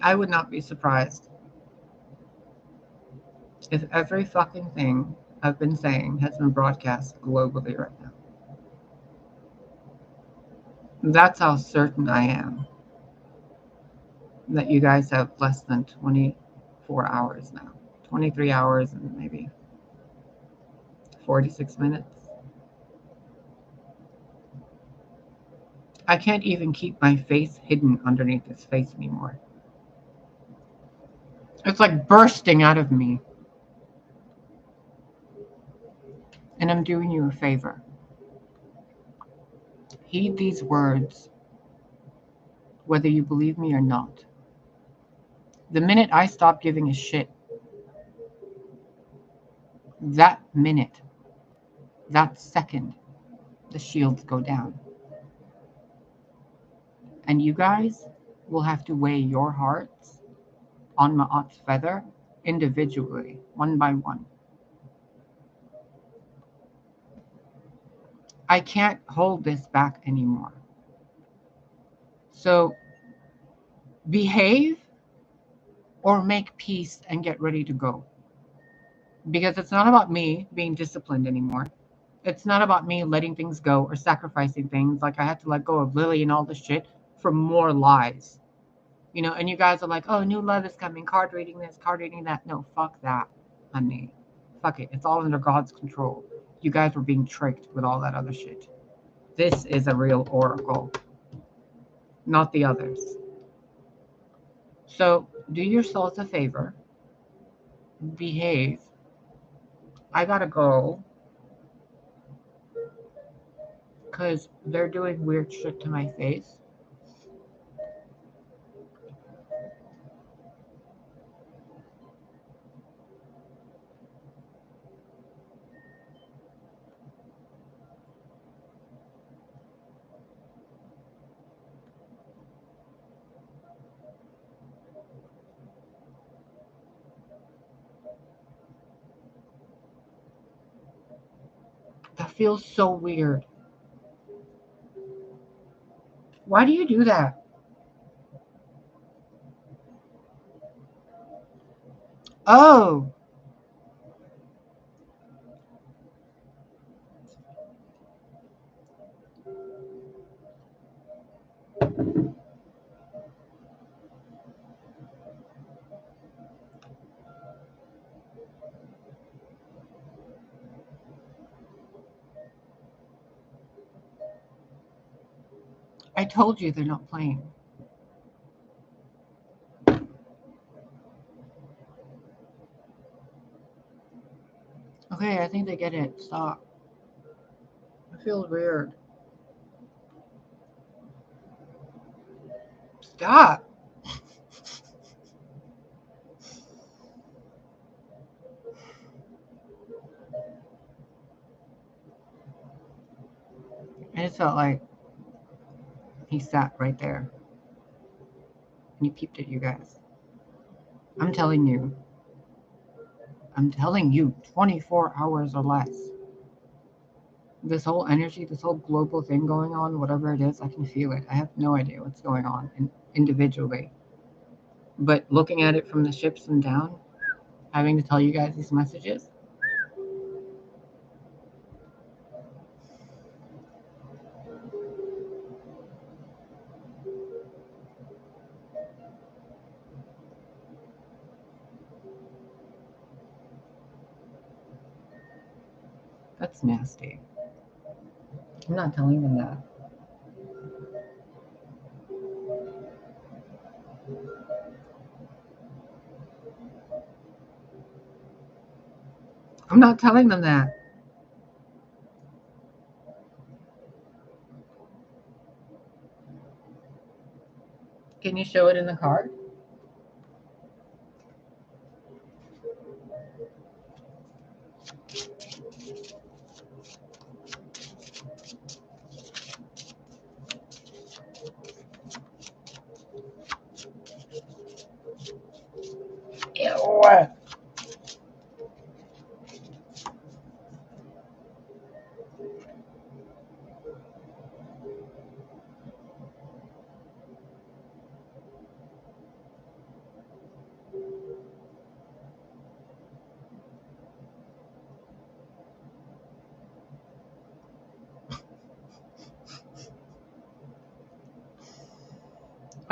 I would not be surprised if every fucking thing I've been saying has been broadcast globally right now. That's how certain I am that you guys have less than 24 hours now. 23 hours and maybe 46 minutes. I can't even keep my face hidden underneath this face anymore. It's like bursting out of me. And I'm doing you a favor. Heed these words, whether you believe me or not. The minute I stop giving a shit, that minute, that second, the shields go down. And you guys will have to weigh your hearts on Ma'at's feather individually, one by one. I can't hold this back anymore. So behave or make peace and get ready to go. Because it's not about me being disciplined anymore. It's not about me letting things go or sacrificing things. Like I had to let go of Lily and all this shit for more lies. You know, and you guys are like, oh, new love is coming, card reading this, card reading that. No, fuck that, honey. Fuck it. It's all under God's control. You guys were being tricked with all that other shit. This is a real oracle, not the others. So do yourselves a favor. Behave. I gotta go because they're doing weird shit to my face. That feels so weird. Why do you do that? Oh, I told you they're not playing. Okay, I think they get it. Stop. It feels weird. Stop. I just felt like he sat right there and he peeped at you guys. I'm telling you, I'm telling you, 24 hours or less. This whole energy, this whole global thing going on, whatever it is, I can feel it. I have no idea what's going on individually. But looking at it from the ships and down, having to tell you guys these messages, that's nasty. I'm not telling them that. I'm not telling them that. Can you show it in the card? Ew.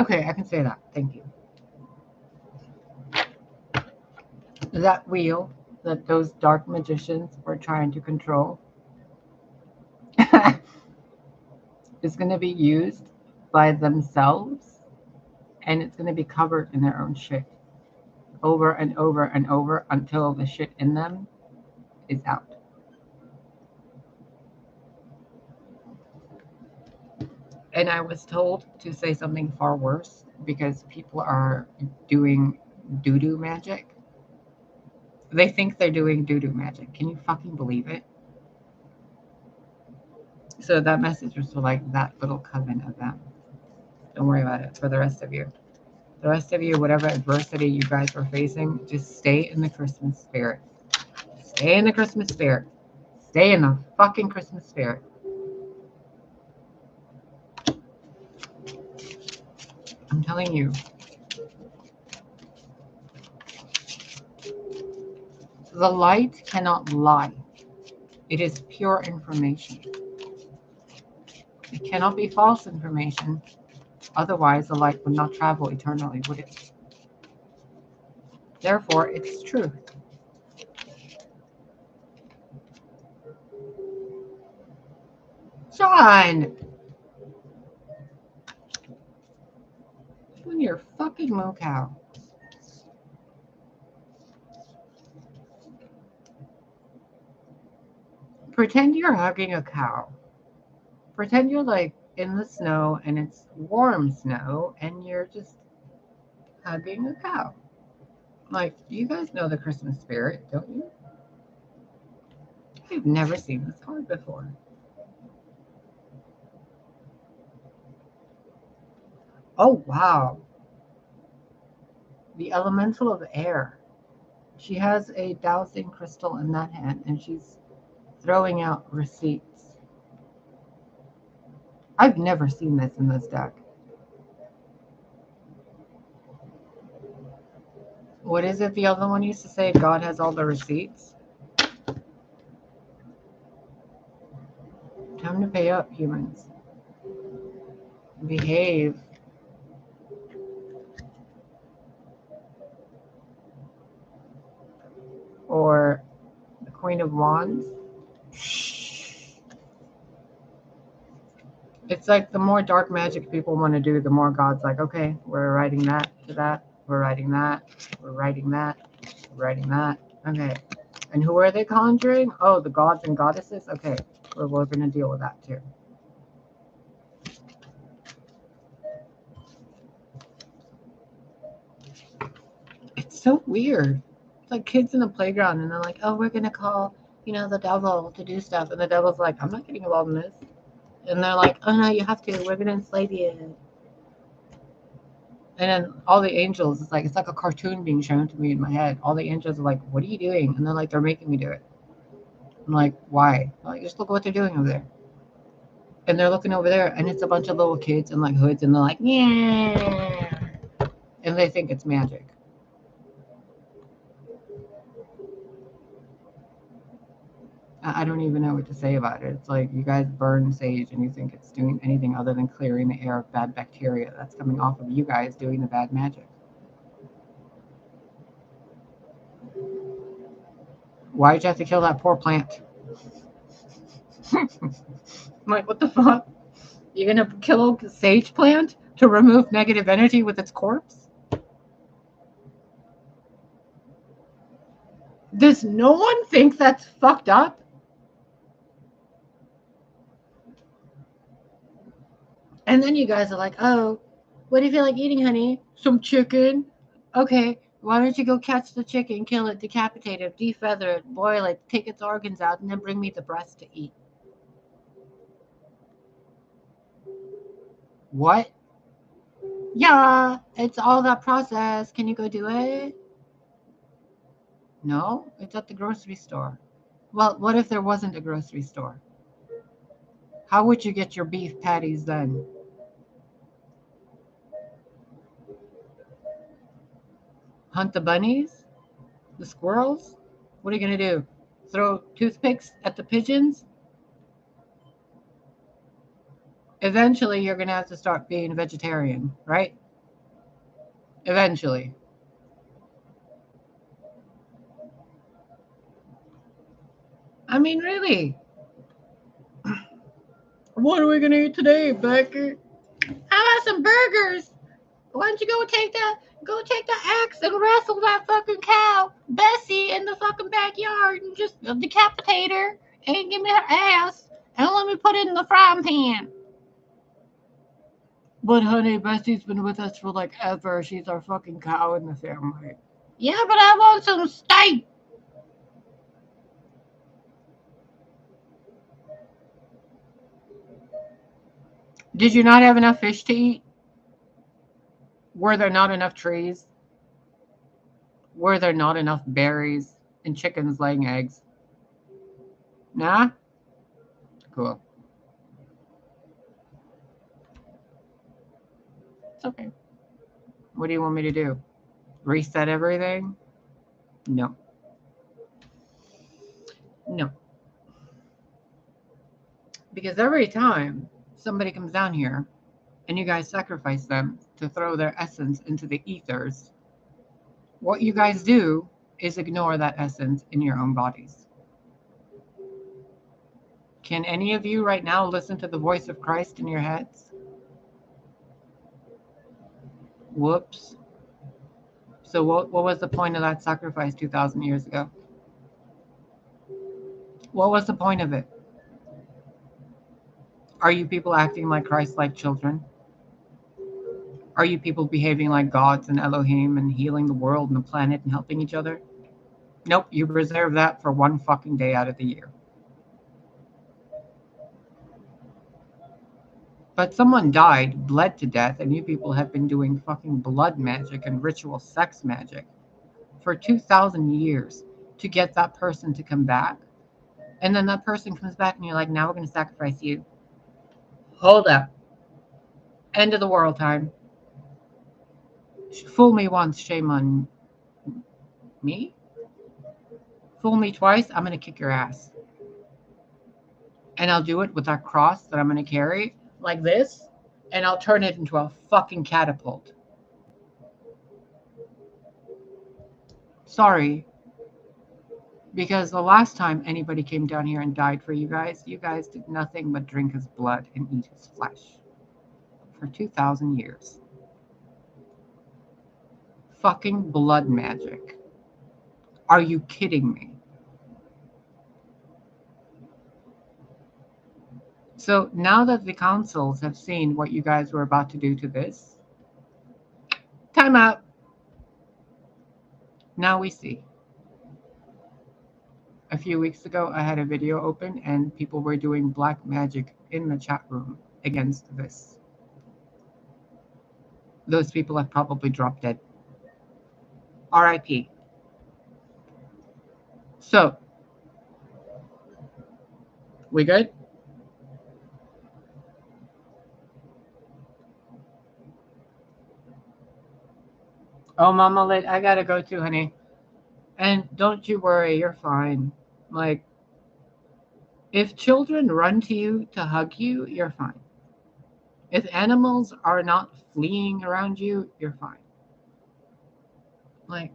Okay, I can say that. Thank you. That wheel that those dark magicians were trying to control is going to be used by themselves, and it's going to be covered in their own shit over and over and over until the shit in them is out. And I was told to say something far worse because people are doing doo-doo magic. They think they're doing doo-doo magic. Can you fucking believe it? So that message was for like that little coven of them. Don't worry about it for the rest of you. The rest of you, whatever adversity you guys are facing, just stay in the Christmas spirit. Stay in the Christmas spirit. Stay in the fucking Christmas spirit. I'm telling you. The light cannot lie. It is pure information. It cannot be false information. Otherwise, the light would not travel eternally, would it? Therefore, it's truth. Sean! You and your fucking moo cow. Pretend you're hugging a cow. Pretend you're like in the snow and it's warm snow and you're just hugging a cow. Like, you guys know the Christmas spirit, don't you? I've never seen this card before. Oh, wow. The elemental of air. She has a dowsing crystal in that hand and she's throwing out receipts. I've never seen this in this deck. What is it the other one used to say? God has all the receipts? Time to pay up, humans. Behave. Or the Queen of Wands. It's like the more dark magic people want to do, the more God's like, okay, we're writing that to that. We're writing that. We're writing that. We're writing that. Okay. And who are they conjuring? Oh, the gods and goddesses? Okay. We're going to deal with that too. It's so weird. It's like kids in a playground and they're like, oh, we're going to call, the devil to do stuff. And the devil's like, I'm not getting involved in this. And they're like, oh, no, you have to. We're going to enslave you. And then all the angels, it's like a cartoon being shown to me in my head. All the angels are like, "What are you doing?" And they're like, "They're making me do it." I'm like, "Why?" I'm like, "Just look what they're doing over there." And they're looking over there, and it's a bunch of little kids in like hoods, and they're like, "Yeah," and they think it's magic. I don't even know what to say about it. It's like you guys burn sage, and you think it's doing anything other than clearing the air of bad bacteria that's coming off of you guys doing the bad magic. Why'd you have to kill that poor plant? I'm like, what the fuck? You're gonna kill a sage plant to remove negative energy with its corpse? Does no one think that's fucked up? And then you guys are like, oh, what do you feel like eating, honey? Some chicken. Okay, why don't you go catch the chicken, kill it, decapitate it, defeather it, boil it, take its organs out, and then bring me the breast to eat? What? Yeah, it's all that process. Can you go do it? No, it's at the grocery store. Well, what if there wasn't a grocery store? How would you get your beef patties then? Hunt the bunnies? The squirrels? What are you going to do? Throw toothpicks at the pigeons? Eventually, you're going to have to start being a vegetarian, right? Eventually. I mean, really. What are we going to eat today, Becky? How about some burgers? Why don't you go take the axe and wrestle that fucking cow, Bessie, in the fucking backyard and just decapitate her and give me her ass and let me put it in the frying pan. But honey, Bessie's been with us for like ever. She's our fucking cow in the family. Yeah, but I want some steak. Did you not have enough fish to eat? Were there not enough trees? Were there not enough berries and chickens laying eggs? Nah? Cool. It's okay. What do you want me to do? Reset everything? No. No. Because every time somebody comes down here and you guys sacrifice them to throw their essence into the ethers, what you guys do is ignore that essence in your own bodies. Can any of you right now listen to the voice of Christ in your heads? Whoops. So what was the point of that sacrifice 2,000 years ago? What was the point of it? Are you people acting like Christ-like children? Are you people behaving like gods and Elohim and healing the world and the planet and helping each other? Nope, you reserve that for one fucking day out of the year. But someone died, bled to death, and you people have been doing fucking blood magic and ritual sex magic for 2,000 years to get that person to come back. And then that person comes back and you're like, now we're going to sacrifice you. Hold up. End of the world time. Fool me once, shame on me. Fool me twice, I'm going to kick your ass. And I'll do it with that cross that I'm going to carry like this. And I'll turn it into a fucking catapult. Sorry. Because the last time anybody came down here and died for you guys did nothing but drink his blood and eat his flesh. For 2,000 years. Fucking blood magic. Are you kidding me? So now that the councils have seen what you guys were about to do to this, time out. Now we see. A few weeks ago, I had a video open and people were doing black magic in the chat room against this. those people have probably dropped dead. RIP. So, we good? Oh, Mama Lit, I gotta go too, honey. And don't you worry, you're fine. Like, if children run to you to hug you, you're fine. If animals are not fleeing around you, you're fine. Like,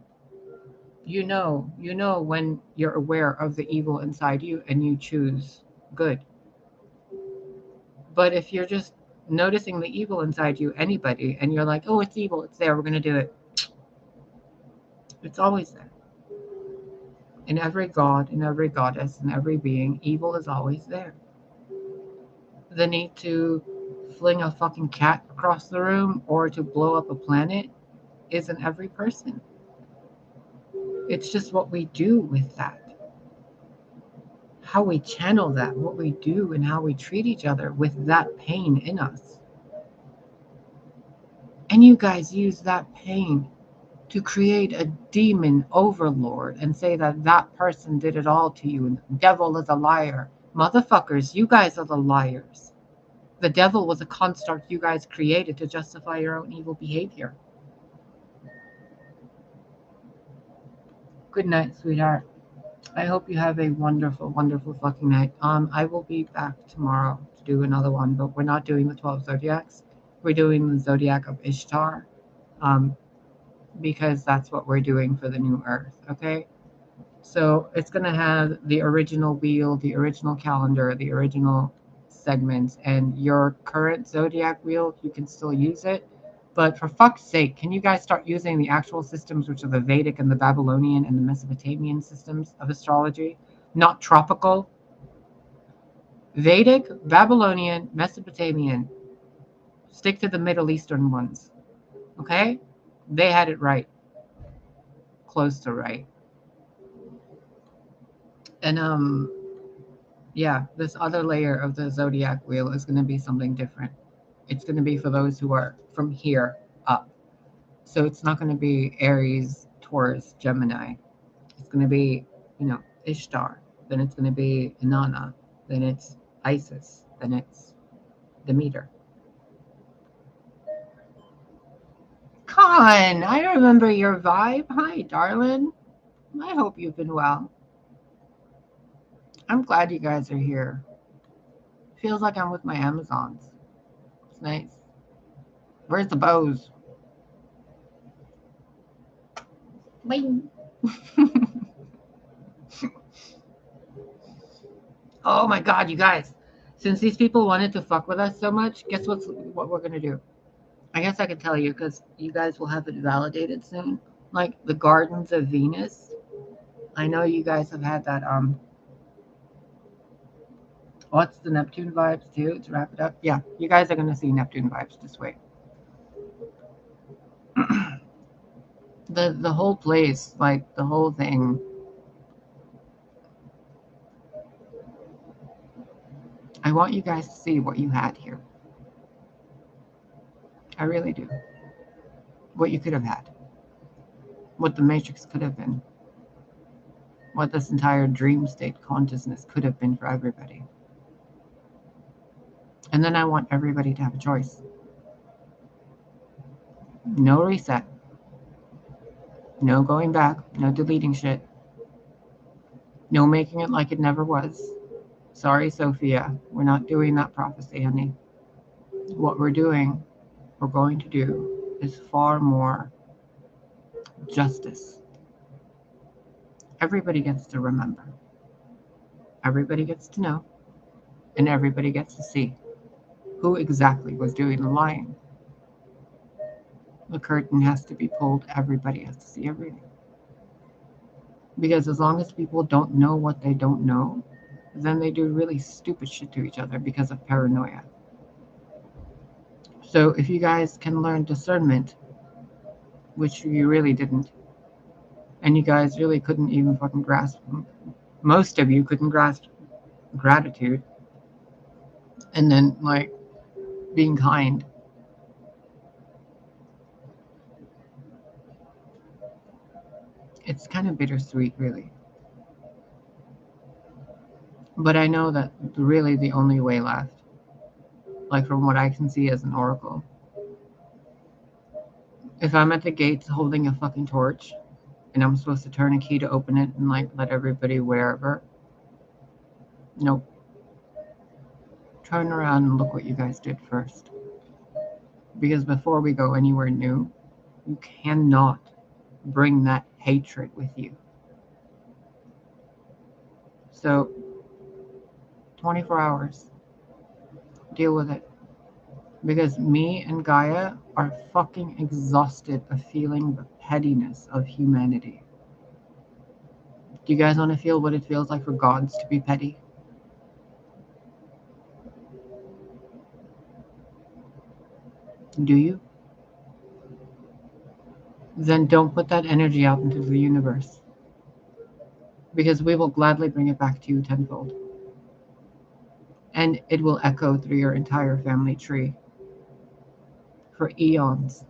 you know when you're aware of the evil inside you and you choose good. But if you're just noticing the evil inside you, anybody, and you're like, oh, it's evil, it's there, we're going to do it. It's always there. In every god, in every goddess, in every being, evil is always there. The need to fling a fucking cat across the room or to blow up a planet is in every person. It's just what we do with that. How we channel that, what we do, and how we treat each other with that pain in us. And you guys use that pain to create a demon overlord and say that that person did it all to you and the devil is a liar. Motherfuckers, you guys are the liars. The devil was a construct you guys created to justify your own evil behavior. Good night, sweetheart. I hope you have a wonderful, wonderful fucking night. I will be back tomorrow to do another one, but we're not doing the 12 zodiacs. We're doing the zodiac of Ishtar, because that's what we're doing for the new earth, okay? So it's going to have the original wheel, the original calendar, the original segments, and your current zodiac wheel, you can still use it. But for fuck's sake, can you guys start using the actual systems, which are the Vedic and the Babylonian and the Mesopotamian systems of astrology? Not tropical. Vedic, Babylonian, Mesopotamian. Stick to the Middle Eastern ones. Okay? They had it right. Close to right. And yeah, this other layer of the zodiac wheel is going to be something different. It's going to be for those who are from here up. So it's not going to be Aries, Taurus, Gemini. It's going to be, Ishtar. Then it's going to be Inanna. Then it's Isis. Then it's Demeter. Con, I remember your vibe. Hi, darling. I hope you've been well. I'm glad you guys are here. Feels like I'm with my Amazons. It's nice. Where's the bows? Bing. Oh my god, you guys. Since these people wanted to fuck with us so much, guess what we're gonna do? I guess I can tell you because you guys will have it validated soon. Like the Gardens of Venus. I know you guys have had that what's the Neptune vibes too, to wrap it up? Yeah, you guys are gonna see Neptune vibes this way. The whole place, like the whole thing. I want you guys to see what you had here. I really do. What you could have had. What the Matrix could have been. What this entire dream state consciousness could have been for everybody. And then I want everybody to have a choice. No reset. No going back. No deleting shit. No making it like it never was. Sorry, Sophia. We're not doing that prophecy, honey. What we're going to do is far more justice. Everybody gets to remember. Everybody gets to know. And everybody gets to see who exactly was doing the lying. The curtain has to be pulled. Everybody has to see everything. Because as long as people don't know what they don't know, then they do really stupid shit to each other because of paranoia. So if you guys can learn discernment, which you really didn't, and you guys really couldn't even fucking grasp, most of you couldn't grasp gratitude, and then like being kind, It's kind of bittersweet, really. But I know that really the only way left, like from what I can see as an oracle, if I'm at the gates holding a fucking torch and I'm supposed to turn a key to open it and like let everybody wherever, nope. Turn around and look what you guys did first. Because before we go anywhere new, you cannot bring that hatred with you. So, 24 hours. Deal with it. Because me and Gaia are fucking exhausted of feeling the pettiness of humanity. Do you guys want to feel what it feels like for gods to be petty? Do you? Then don't put that energy out into the universe. Because we will gladly bring it back to you tenfold. And it will echo through your entire family tree for eons.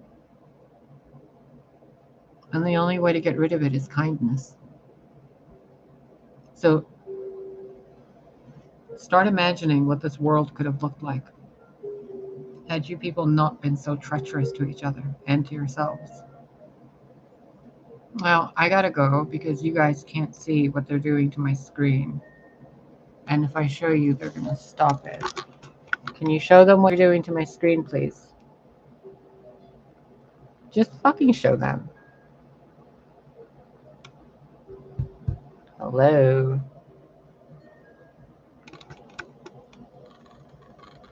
And the only way to get rid of it is kindness. So start imagining what this world could have looked like had you people not been so treacherous to each other and to yourselves. Well, I gotta go because you guys can't see what they're doing to my screen. And if I show you, they're gonna stop it. Can you show them what you're doing to my screen, please? Just fucking show them. Hello.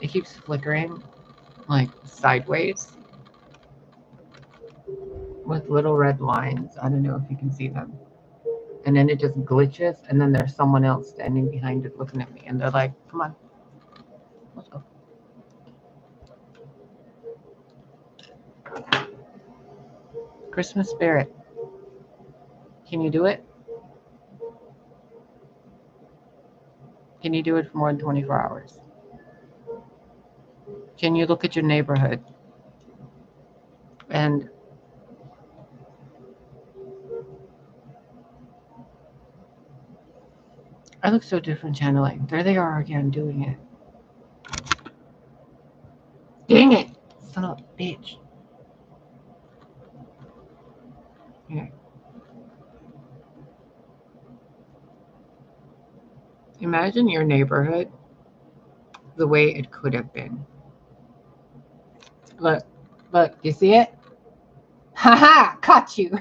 It keeps flickering, like, sideways with little red lines. I don't know if you can see them. And then it just glitches, and then there's someone else standing behind it looking at me, and they're like, come on, let's go. Christmas spirit. Can you do it? Can you do it for more than 24 hours? Can you look at your neighborhood and I look so different channeling. There they are again doing it. Dang it! Son of a bitch. Okay. Imagine your neighborhood the way it could have been. Look, you see it? Haha, caught you.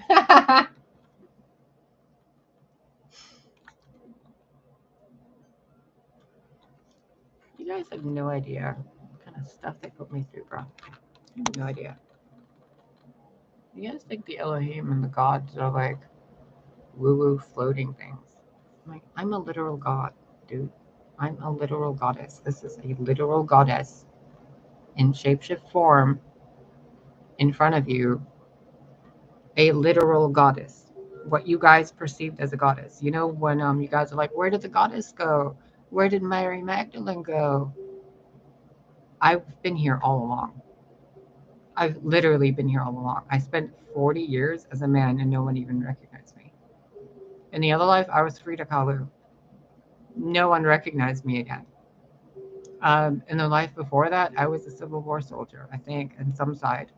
You guys have no idea what kind of stuff they put me through, bro. You have no idea. You guys think the Elohim and the gods are like woo-woo floating things. Like, I'm a literal god, dude. I'm a literal goddess. This is a literal goddess in shapeshift form in front of you. A literal goddess. What you guys perceived as a goddess. You know, when you guys are like, where did the goddess go? Where did Mary Magdalene go? I've been here all along. I've literally been here all along. I spent 40 years as a man and no one even recognized me. In the other life, I was Frida Kahlo. No one recognized me again. In the life before that, I was a Civil War soldier, I think, in some side.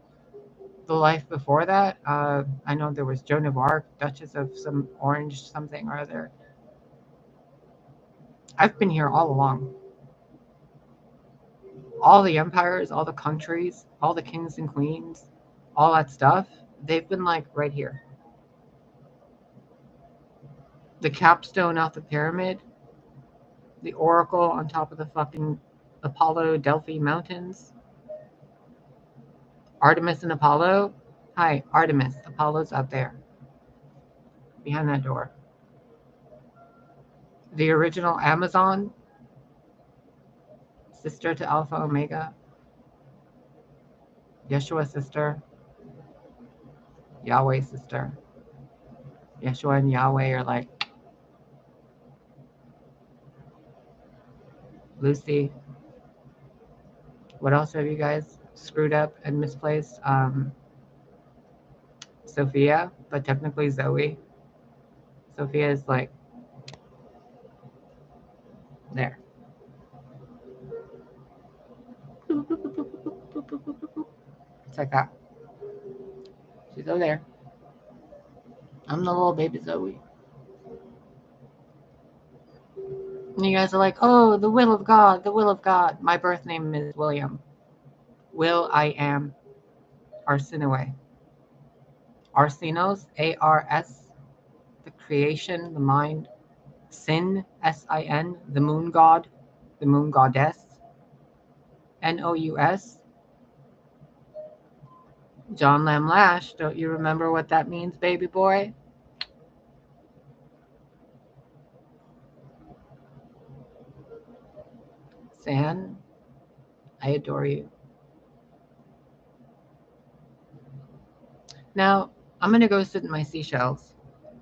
The life before that, I know there was Joan of Arc, Duchess of some Orange something or other. I've been here all along. All the empires, all the countries, all the kings and queens, all that stuff, they've been like right here. The capstone off the pyramid, the oracle on top of the fucking Apollo Delphi mountains, Artemis and Apollo. Hi, Artemis. Apollo's out there, behind that door. The original Amazon, sister to Alpha Omega, Yeshua sister, Yahweh sister. Yeshua and Yahweh are like Lucy. What else have you guys screwed up and misplaced? Sophia, but technically Zoe. Sophia's like there. It's like that. She's over there. I'm the little baby Zoe. And you guys are like, oh, the will of God, the will of God. My birth name is William. Will I am Arsinoe. Arsinos, A-R-S, the creation, the mind. Sin, S-I-N, the moon god, the moon goddess. N-O-U-S, John Lamb Lash. Don't you remember what that means, baby boy? San, I adore you. Now, I'm going to go sit in my seashells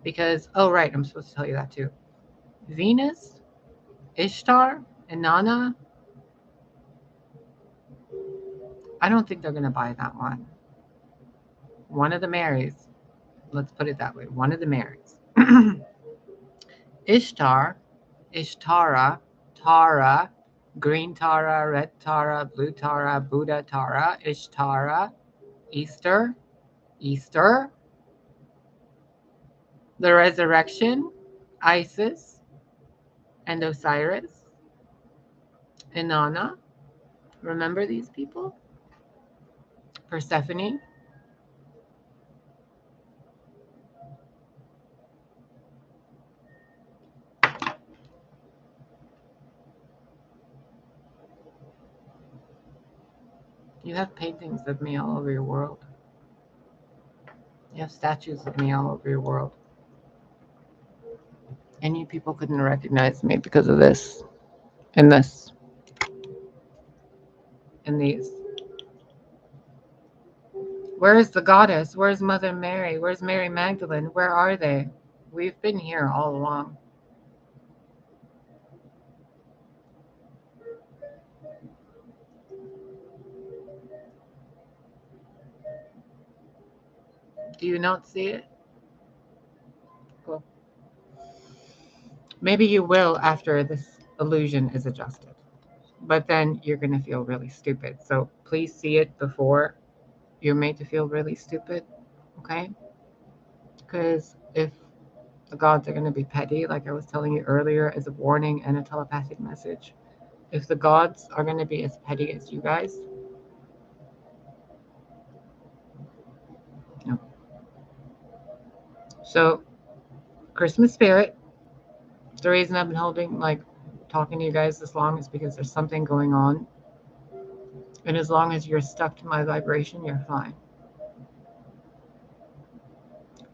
because, oh, right, I'm supposed to tell you that too. Venus, Ishtar, Inanna, I don't think they're going to buy that one. One of the Marys, let's put it that way, one of the Marys. Ishtar, Ishtara, Tara, green Tara, red Tara, blue Tara, Buddha Tara, Ishtara, Easter, Easter, the resurrection, Isis, and Osiris, Inanna. Remember these people? Persephone. You have paintings of me all over your world. You have statues of me all over your world. And you people couldn't recognize me because of this, and this, and these. Where is the goddess? Where's Mother Mary? Where's Mary Magdalene? Where are they? We've been here all along. Do you not see it? Cool. Maybe you will after this illusion is adjusted. But then you're going to feel really stupid. So please see it before you're made to feel really stupid. Okay? Because if the gods are going to be petty, like I was telling you earlier, as a warning and a telepathic message, if the gods are going to be as petty as you guys, no. So, Christmas spirit, the reason I've been talking to you guys this long is because there's something going on. And as long as you're stuck to my vibration, you're fine.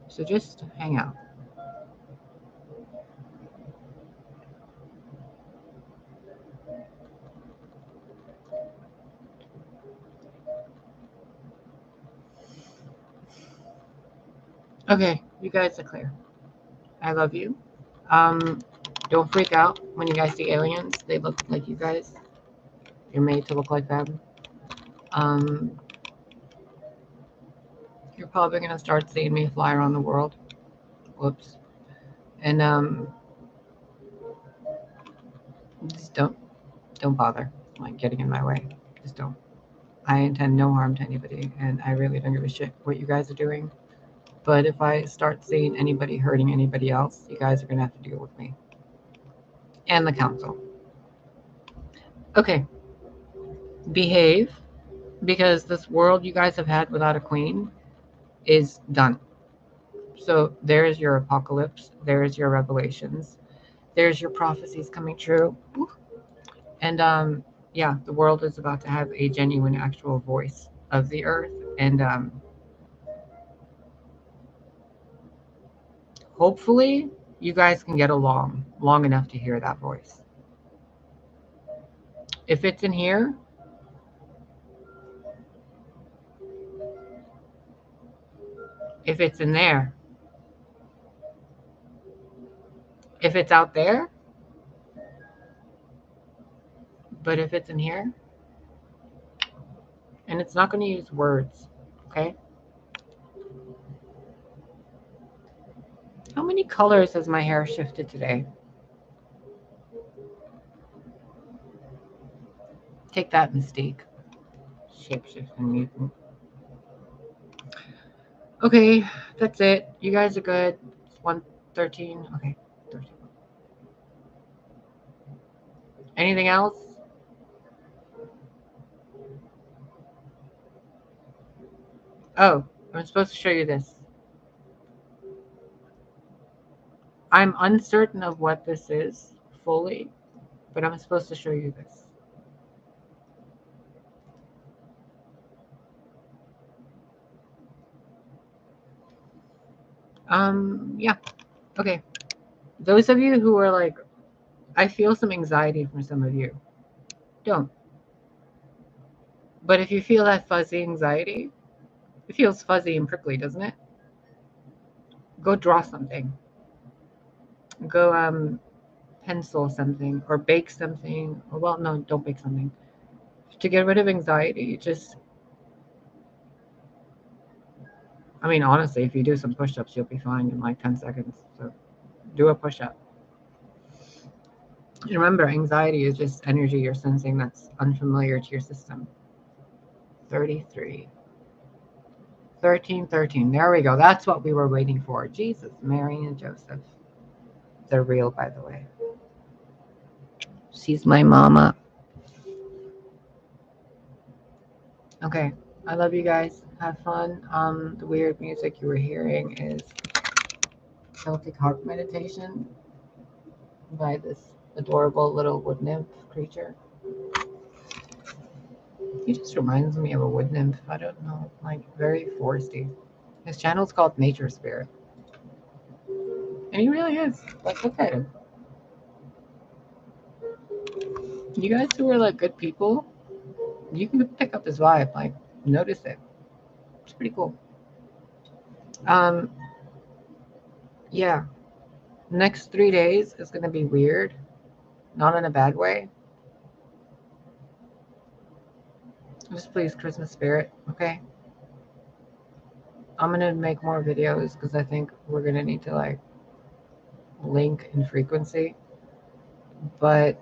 So just hang out. Okay, you guys are clear. I love you. Don't freak out when you guys see aliens. They look like you guys. You're made to look like them. You're probably gonna start seeing me fly around the world. Whoops. And just don't bother getting in my way. Just don't. I intend no harm to anybody, and I really don't give a shit what you guys are doing. But if I start seeing anybody hurting anybody else, you guys are gonna have to deal with me and the council. Okay. Behave, because this world you guys have had without a queen is done. So there's your apocalypse. There's your revelations. There's your prophecies coming true. And yeah, the world is about to have a genuine, actual voice of the earth. And hopefully you guys can get along long enough to hear that voice. If it's in here, if it's in there, if it's out there, but if it's in here, and it's not going to use words, okay? How many colors has my hair shifted today? Take that, Mystique. Shapeshifting mutant. Okay, that's it. You guys are good. It's 1:13. Okay, 13. Anything else? Oh, I'm supposed to show you this. I'm uncertain of what this is fully, but I'm supposed to show you this. Yeah. Okay. Those of you who are like, I feel some anxiety from some of you. Don't. But if you feel that fuzzy anxiety, it feels fuzzy and prickly, doesn't it? Go draw something. Go pencil something or bake something. Or, well, no, don't bake something. To get rid of anxiety, just, I mean, honestly, if you do some push-ups, you'll be fine in like 10 seconds. So do a push-up. Remember, anxiety is just energy you're sensing that's unfamiliar to your system. 33. 13, 13. There we go. That's what we were waiting for. Jesus, Mary and Joseph. They're real, by the way. She's my mama. Okay. I love you guys. Have fun. The weird music you were hearing is Celtic Harp Meditation by this adorable little wood nymph creature. He just reminds me of a wood nymph. I don't know, like very foresty. His channel's called Nature Spirit. And he really is. Like, look at him. You guys who are like good people, you can pick up his vibe. Like, notice it. It's pretty cool. Yeah. Next 3 days is gonna be weird. Not in a bad way. Just please, Christmas spirit, okay? I'm gonna make more videos because I think we're gonna need to like link in frequency. But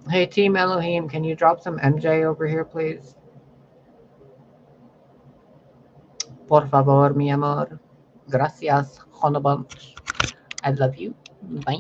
hey, Team Elohim, can you drop some MJ over here, please? Por favor, mi amor. Gracias, Honabunch. I love you. Bye.